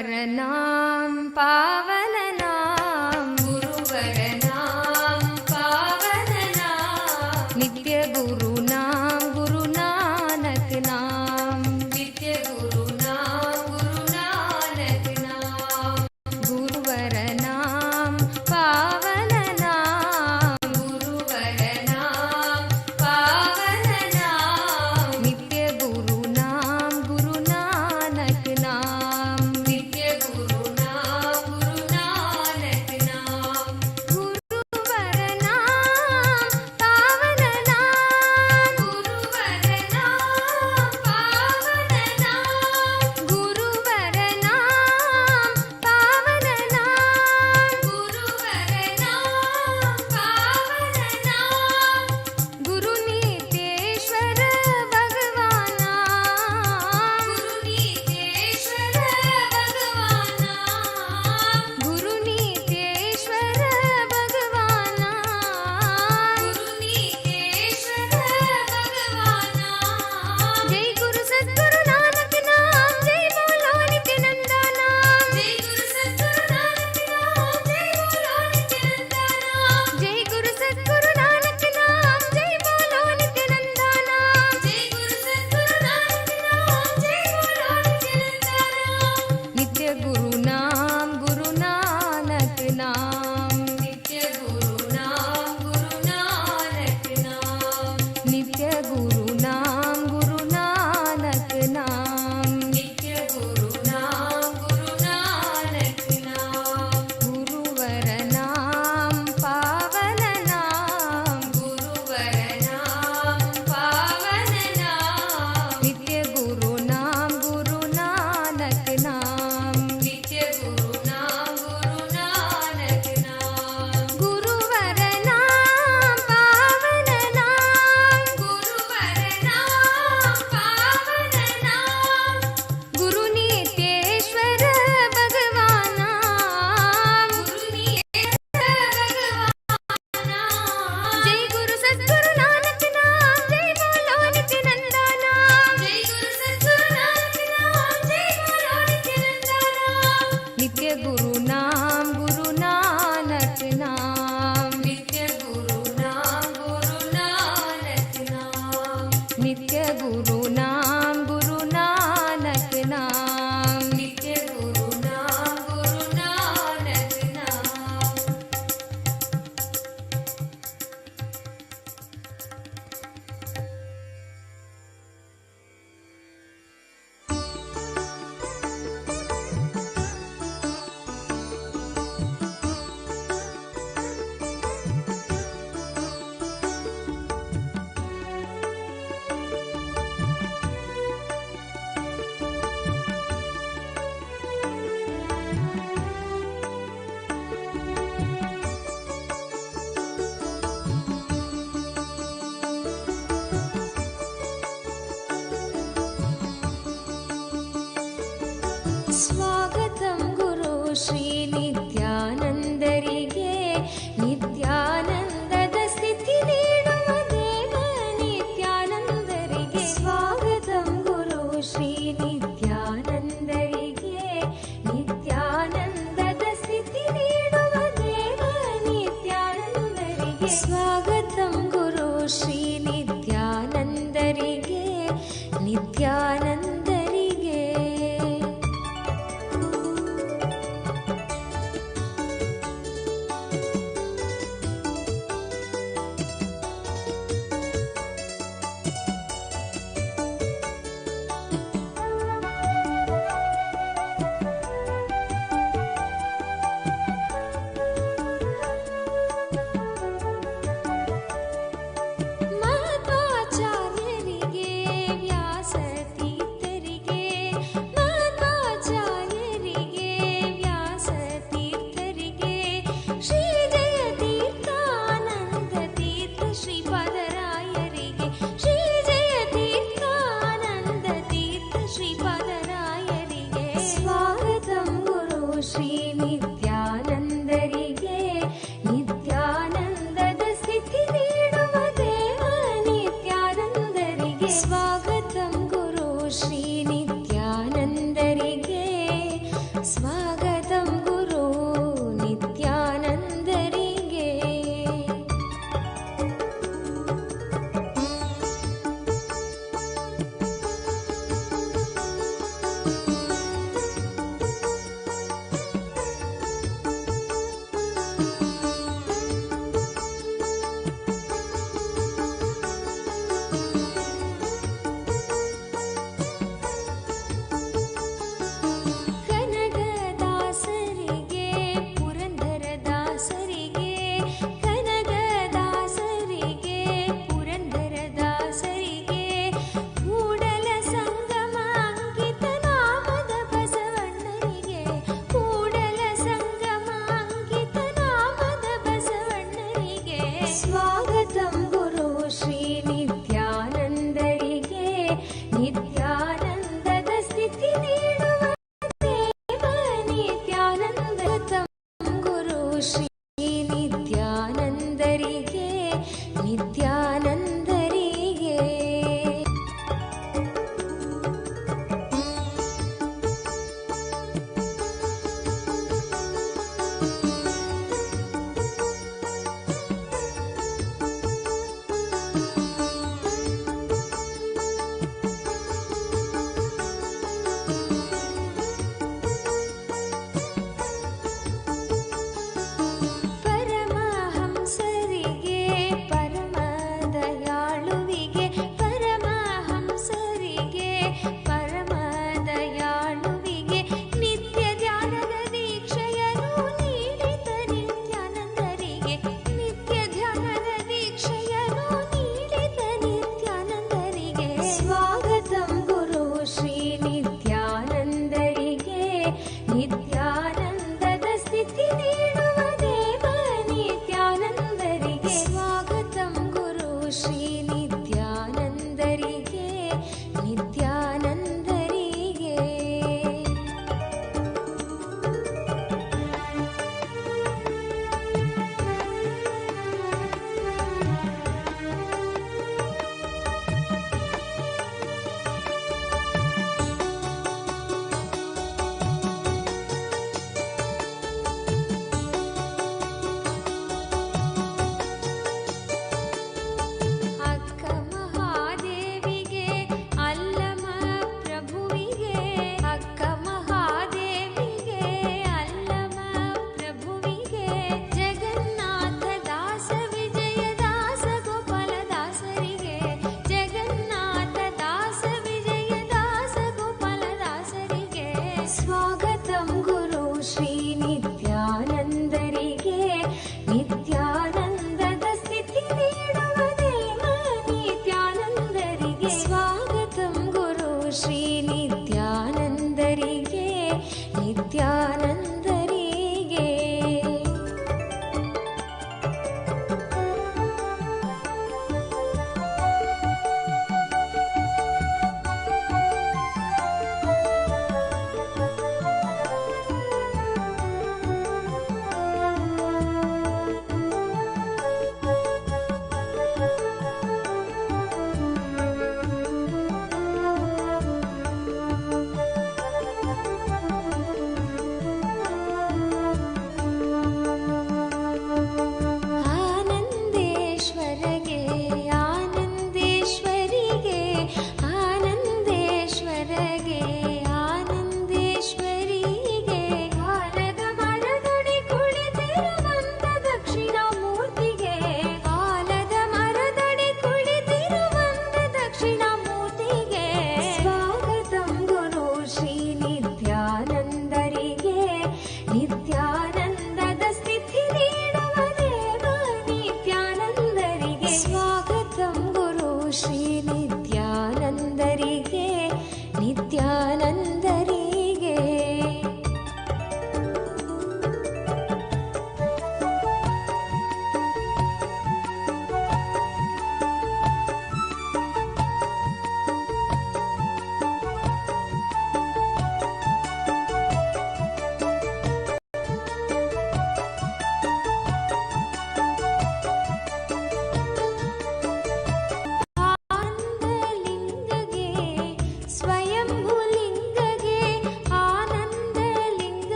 गुरुवरनाम पावननाम गुरुवरनाम पावननाम नित्य गुरुनाम गुरु नानक नाम नित्य गुरुनाम गुरु नानक नाम गुरुवरनाम पावननाम गुरुवरनाम पावननाम नित्य गुरुनाम गुरु नानक नाम नित्य गुरुनाम गुरु नानक नाम गुरुवरनाम पावननाम गुरुवरनाम पावननाम गुरुवरनाम पावननाम गुरुवरनाम पावननाम गुरुनीतेश्वर भगवाना गुरुनीतेश्वर भगवाना गुरुनीतेश्वर भगवाना गुरुनीतेश्वर भगवाना जय गुरु सद्गुरु नानक नाम जय बोलो नित्यानंदा नाम जय गुरु सद्गुरु नानक नाम जय बोलो नित्यानंदा नाम जय गुरु सद्गुरु नानक नाम जय बोलो नित्यानंदा नाम जय गुरु सद्गुरु नानक नाम जय बोलो नित्यानंदा नाम नित्य गुरु नाम गुरु नानक नाम नित्य गुरु नाम गुरु नानक नाम नित्य गुरु नाम गुरु नानक नाम नित्य गुरु नाम गुरु नानक नाम गुरुवरनाम पावननाम गुरुवरनाम पावननाम नित्य गुरु नाम गुरु नानक नाम नित्य गुरु नाम गुरु नानक नाम गुरुवरनाम पावननाम गुरुवरनाम पावननाम गुरुनीतेश्वर भगवाना गुरुनीतेश्वर भगवाना जय गुरु सद्गुरु नानक नाम जय बोलो नित्यानंदा नाम जय गुरु सद्गुरु नानक नाम जय बोलो नित्यानंदा नाम नित्य गुरु नाम गुरु नानक नाम नित्य गुरु नाम गुरु नानक नाम नित्य गुरु नाम गुरु नानक नाम नित्य गुरु नाम गुरु नानक नाम स्वागतं गुरु श्री नित्यानंदरिगे नित्यानंदದ ಸ್ಥಿತಿ ನೀಡುವ ದೇವ ನಿತ್ಯಾನಂದರಿಗೆ स्वागतं गुरु श्री नित्यानंदरिगे नित्यानंदದ ಸ್ಥಿತಿ ನೀಡುವ ದೇವ ನಿತ್ಯಾನಂದರಿಗೆ स्वागतं गुरु श्री नित्यानंदरिगे नित्यानंदरिगे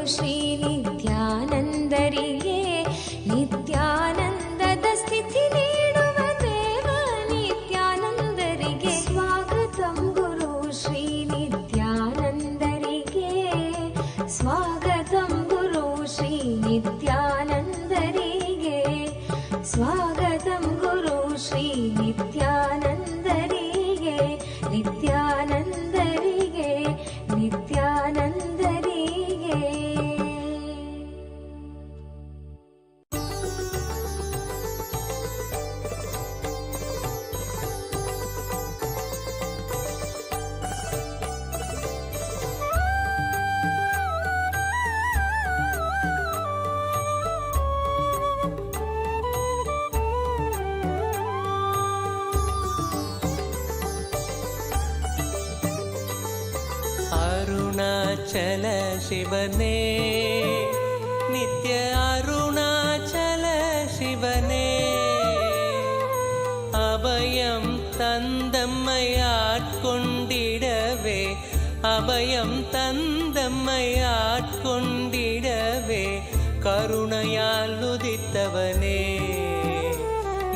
ಶ್ರೀ ನಿತ್ಯಾನಂದರಿಗೆ ನಿತ್ಯಾನಂದದ ಸ್ಥಿತಿ ನೀಡುವ ದೇವ ನಿತ್ಯಾನಂದರಿಗೆ ಸ್ವಾಗತಂ ಗುರು ಶ್ರೀ ನಿತ್ಯಾನಂದರಿಗೆ ಸ್ವಾಗತಂ ಗುರು ಶ್ರೀ ನಿತ್ಯಾನಂದರಿಗೆ ಸ್ವಾಗತಂ ಗುರು ಶ್ರೀ ನಿತ್ಯಾನಂದರಿಗೆ ನಿತ್ಯಾನಂದರಿಗೆ ನಿತ್ಯಾನಂದರಿಗೆ. ಅರುಣಾಚಲ ಶಿವನೇ ನಿತ್ಯ ಅರುಣಾಚಲ ಶಿವನೇ அபயம் தந்தம்மையாட்கொண்டிடவே அபயம் தந்தம்மையாட்கொண்டிடவே கருணையால் உதித்தவனே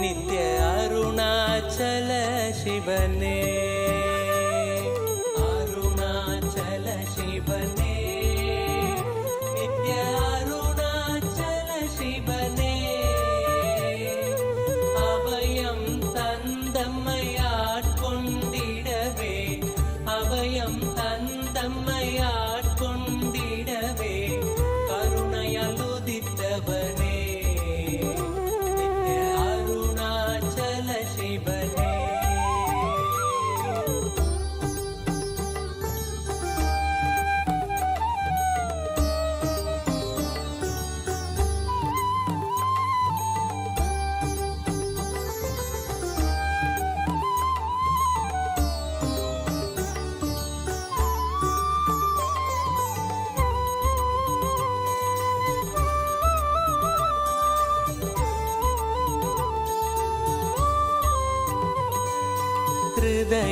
நித்ய அருணாச்சல சிவனே அருணாச்சல சிவனே நித்ய அருணாச்சல சிவனே அபயம் தந்தம்மையாட்கொண்டிடவே அபயம் தந்தம்மையாட்கொண்டிடவே கருணையால் உதித்தவனே நித்ய அருணாச்சல சிவனே.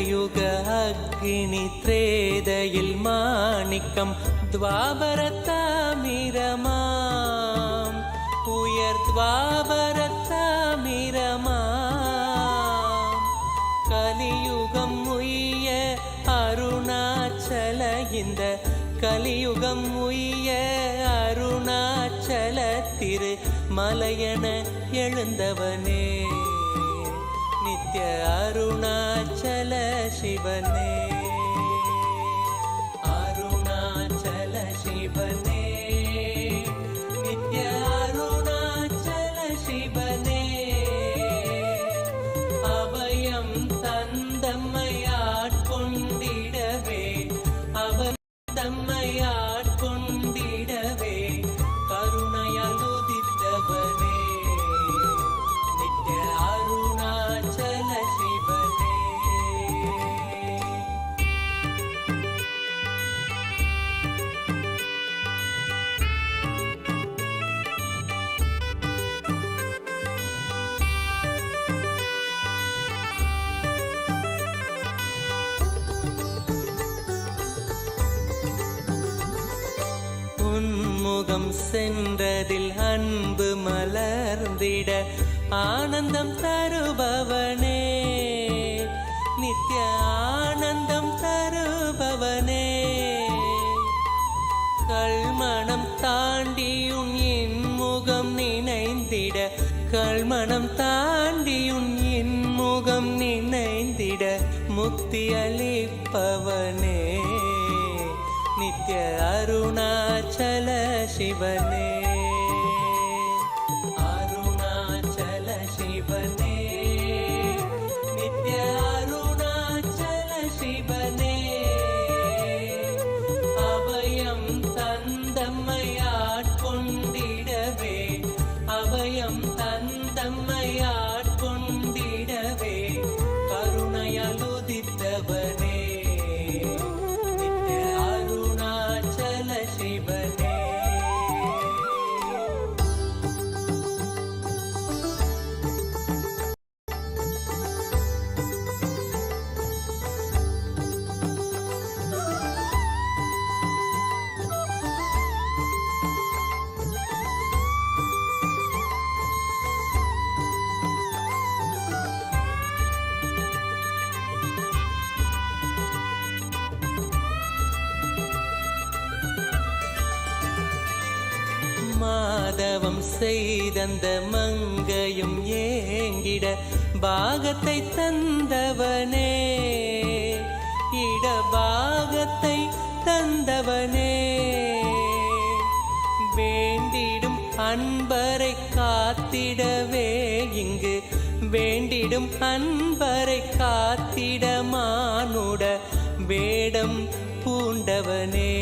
யுக அக்னி த்ரேதையில் மாணிக்கம் துவாபரத்தாமிரமாம் உயர் துவாபரத்தாமிரமாம் கலியுகம் உய்ய அருணாச்சல இந்த கலியுகம் உய்ய அருணாச்சல திரு மலையன எழுந்தவனே நித்ய அருணாச்சல சிவனே அருணாச்சல சிவனே நித்ய அருணாச்சல சிவனே அபயம் தந்தம்மையாட்கொண்டிடவே அபயம் தம்மையாட்கொண்டிடவே கருணையால் உதித்தவனே நித்ய அருணாச்சல சிவனே. உன்முகம் சென்றதில் அன்பு மலர்ந்திட ஆனந்தம் தருபவனே நித்ய ஆனந்தம் தருபவனே கல்மணம் தாண்டியுன் இன்முகம் நினைந்திட கல்மணம் தாண்டியுன் இன்முகம் நினைந்திட முக்தி அளிப்பவனே நித்ய அருணாச்சல சிவனே அருணாச்சல சிவனே நித்ய அருணாச்சல சிவனே அபயம் தந்தம்மையாட்கொண்டிடவே அபயம் தந்தம்மையாட்கொண்டிடவே கருணையால் உதித்தவனே நித்ய அருணாச்சல சிவனே. மாதவம் செய்தந்த மங்கையும் ஏங்கிட பாகத்தை தந்தவனே, இடபாகத்தை தந்தவனே. வேண்டிடும் அன்பரை காத்திடவே இங்கு வேண்டிடும் அன்பரை காத்திட மானுட வேடம் பூண்டவனே,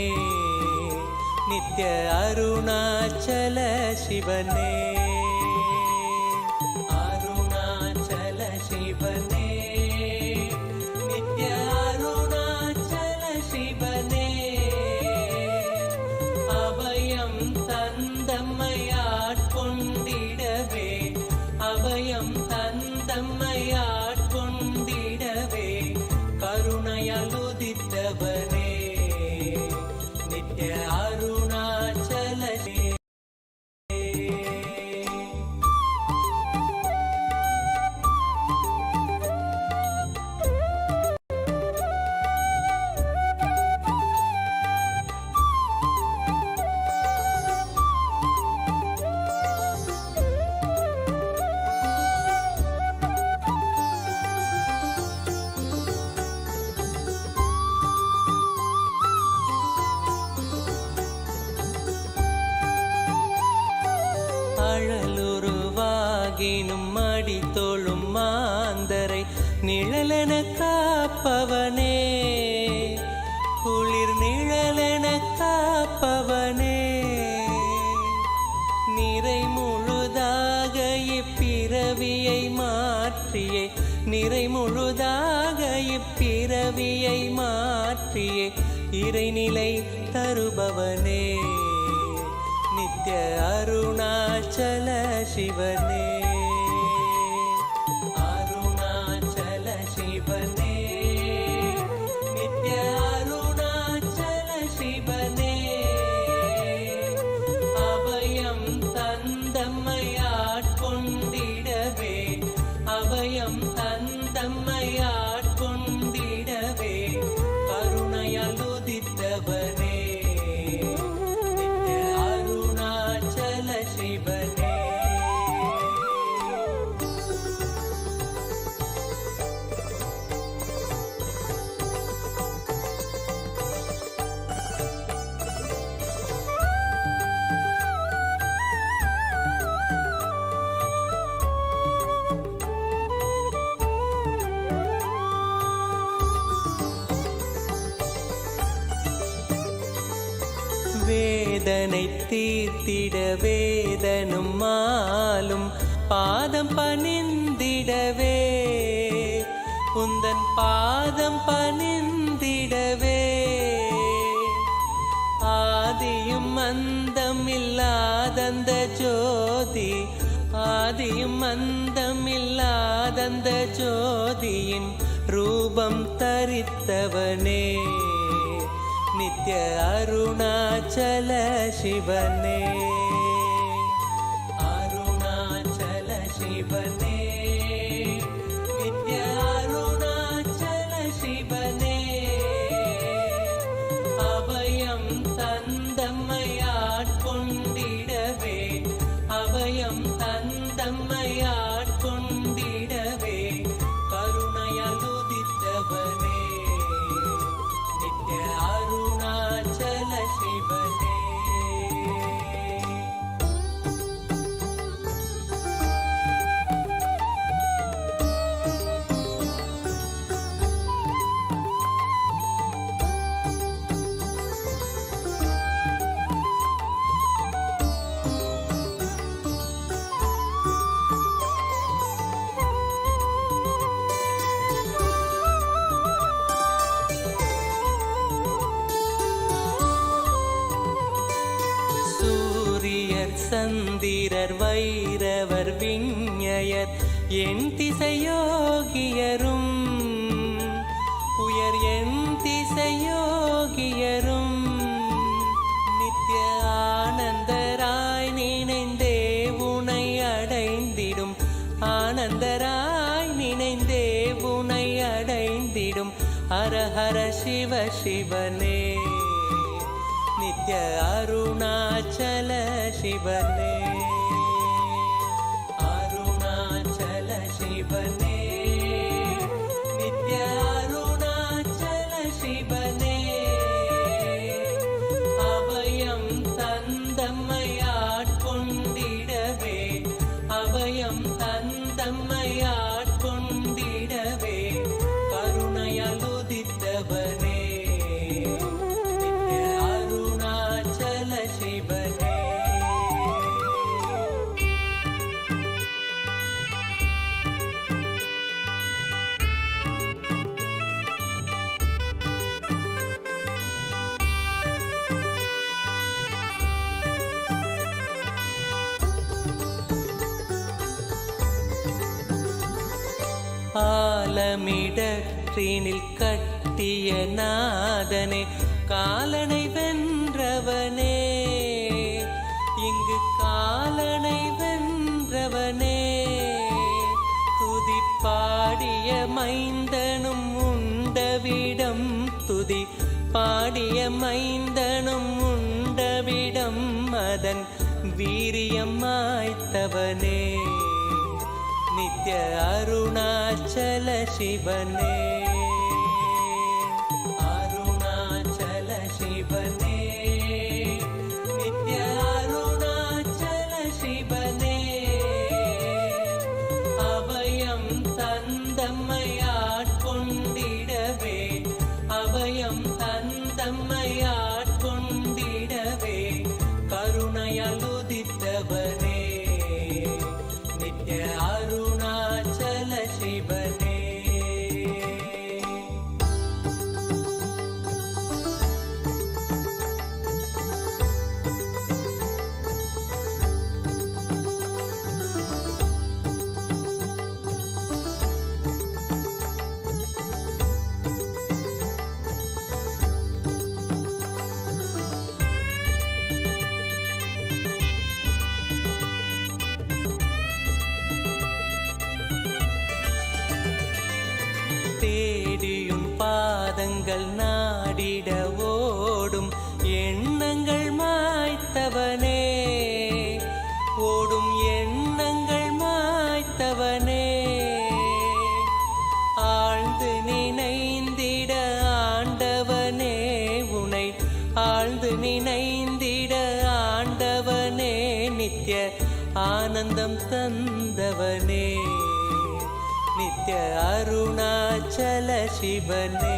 நித்ய அருணாச்சல சிவனே. அருணாச்சல சிவனே, நித்ய அருணாச்சல சிவனே. அபயம் தந்தம்மையாட்கொண்டிடவே, அபயம் தந்தம்மையாட்கொண்டிடவே, கருணையால் உதித்தவனே, நித்ய அருணாச்சல சிவனே. அழலுருவாகினும் மடி தோளும் மாந்தரை நிழலென காப்பவனே, குளிர் நிழலென காப்பவனே. நிறை முழுதாக இப்பிறவியை மாற்றியே, நிறை முழுதாக இப்பிறவியை மாற்றியே, இறைநிலை தருபவனே, நித்ய அருணாச்சல சிவனே. அருணாச்சல சிவனே, நித்ய அருணாச்சல சிவனே. அபயம் தந்தம்மையாட்கொண்டிடவே, அபயம் தந்தம்மையாட்கொண்டிடவே, கருணையால் உதித்தவனே, நித்ய அருணாச்சல சிவனே. வேதனை தீர்த்திட வேதனும் மாலும் பாதம் பணிந்திடவே, உந்தன் பாதம் பணிந்திடவே. ஆதியும் அந்தம் இல்லாதந்த ஜோதி, ஆதியும் அந்தம் இல்லாதந்த ஜோதியின் ரூபம் தரித்தவனே, நித்ய அருணாச்சல சிவனே. அருணாச்சல சிவனே, நித்ய அருணாச்சல சிவனே. அபயம் தந்தம்மையாட்கொண்டிடவே, அபயம் தந்தம்மையாட்கொண்டிடவே, கருணையால் உதித்தவனே, நித்ய அருணாச்சல சிவனே. சந்திரர் வைரவர் விஞ்ஞயர் என் திசையோகியரும், உயர் என் திசையோகியரும், நித்ய ஆனந்தராய் நினைந்தே உனை அடைந்திடும், ஆனந்தராய் நினைந்தே உனை அடைந்திடும், ஹர ஹர சிவ சிவனே, நித்ய அருணாச்சல அருணாச்சல சிவனே அருணாச்சல சிவனே நித்ய அருணாச்சல சிவனே அபயம் தந்தம்மையாட்கொண்டிடவே அபயம் தந்தம்மையாட்கொண்டிடவே கருணையால் உதித்தவனே நித்ய அருணாச்சல சிவனே ஆலமிடற்றினில் கட்டிய நாதனே காலனை வென்றவனே இங்கு காலனை வென்றவனே துதி பாடிய மைந்தனும் உண்டவிடம் துதி பாடிய மைந்தனும் உண்டவிடம் அதன் வீரியம் மாய்த்தவனே நித்ய அருணாச்சல சிவனே அருணாச்சல சிவனே நித்ய அருணாச்சல சிவனே அபயம் தந்தம்மையாட்கொண்டிடவே அபயம் தந்தம்மையாட்கொண்டிடவே கருணையால் உதித்தவனே நித்ய அருணாச்சல சிவனே தேடியும் பாதங்கள் நாடிட ஓடும் எண்ணங்கள் மாய்த்தவனே ஓடும் எண்ணங்கள் மாய்த்தவனே ஆழ்ந்து நினைந்திட ஆண்டவனே உனை ஆழ்ந்து நினைந்திட ஆண்டவனே நித்ய ஆனந்தம் தந்தவனே நித்ய அருணாச்சல சிவனே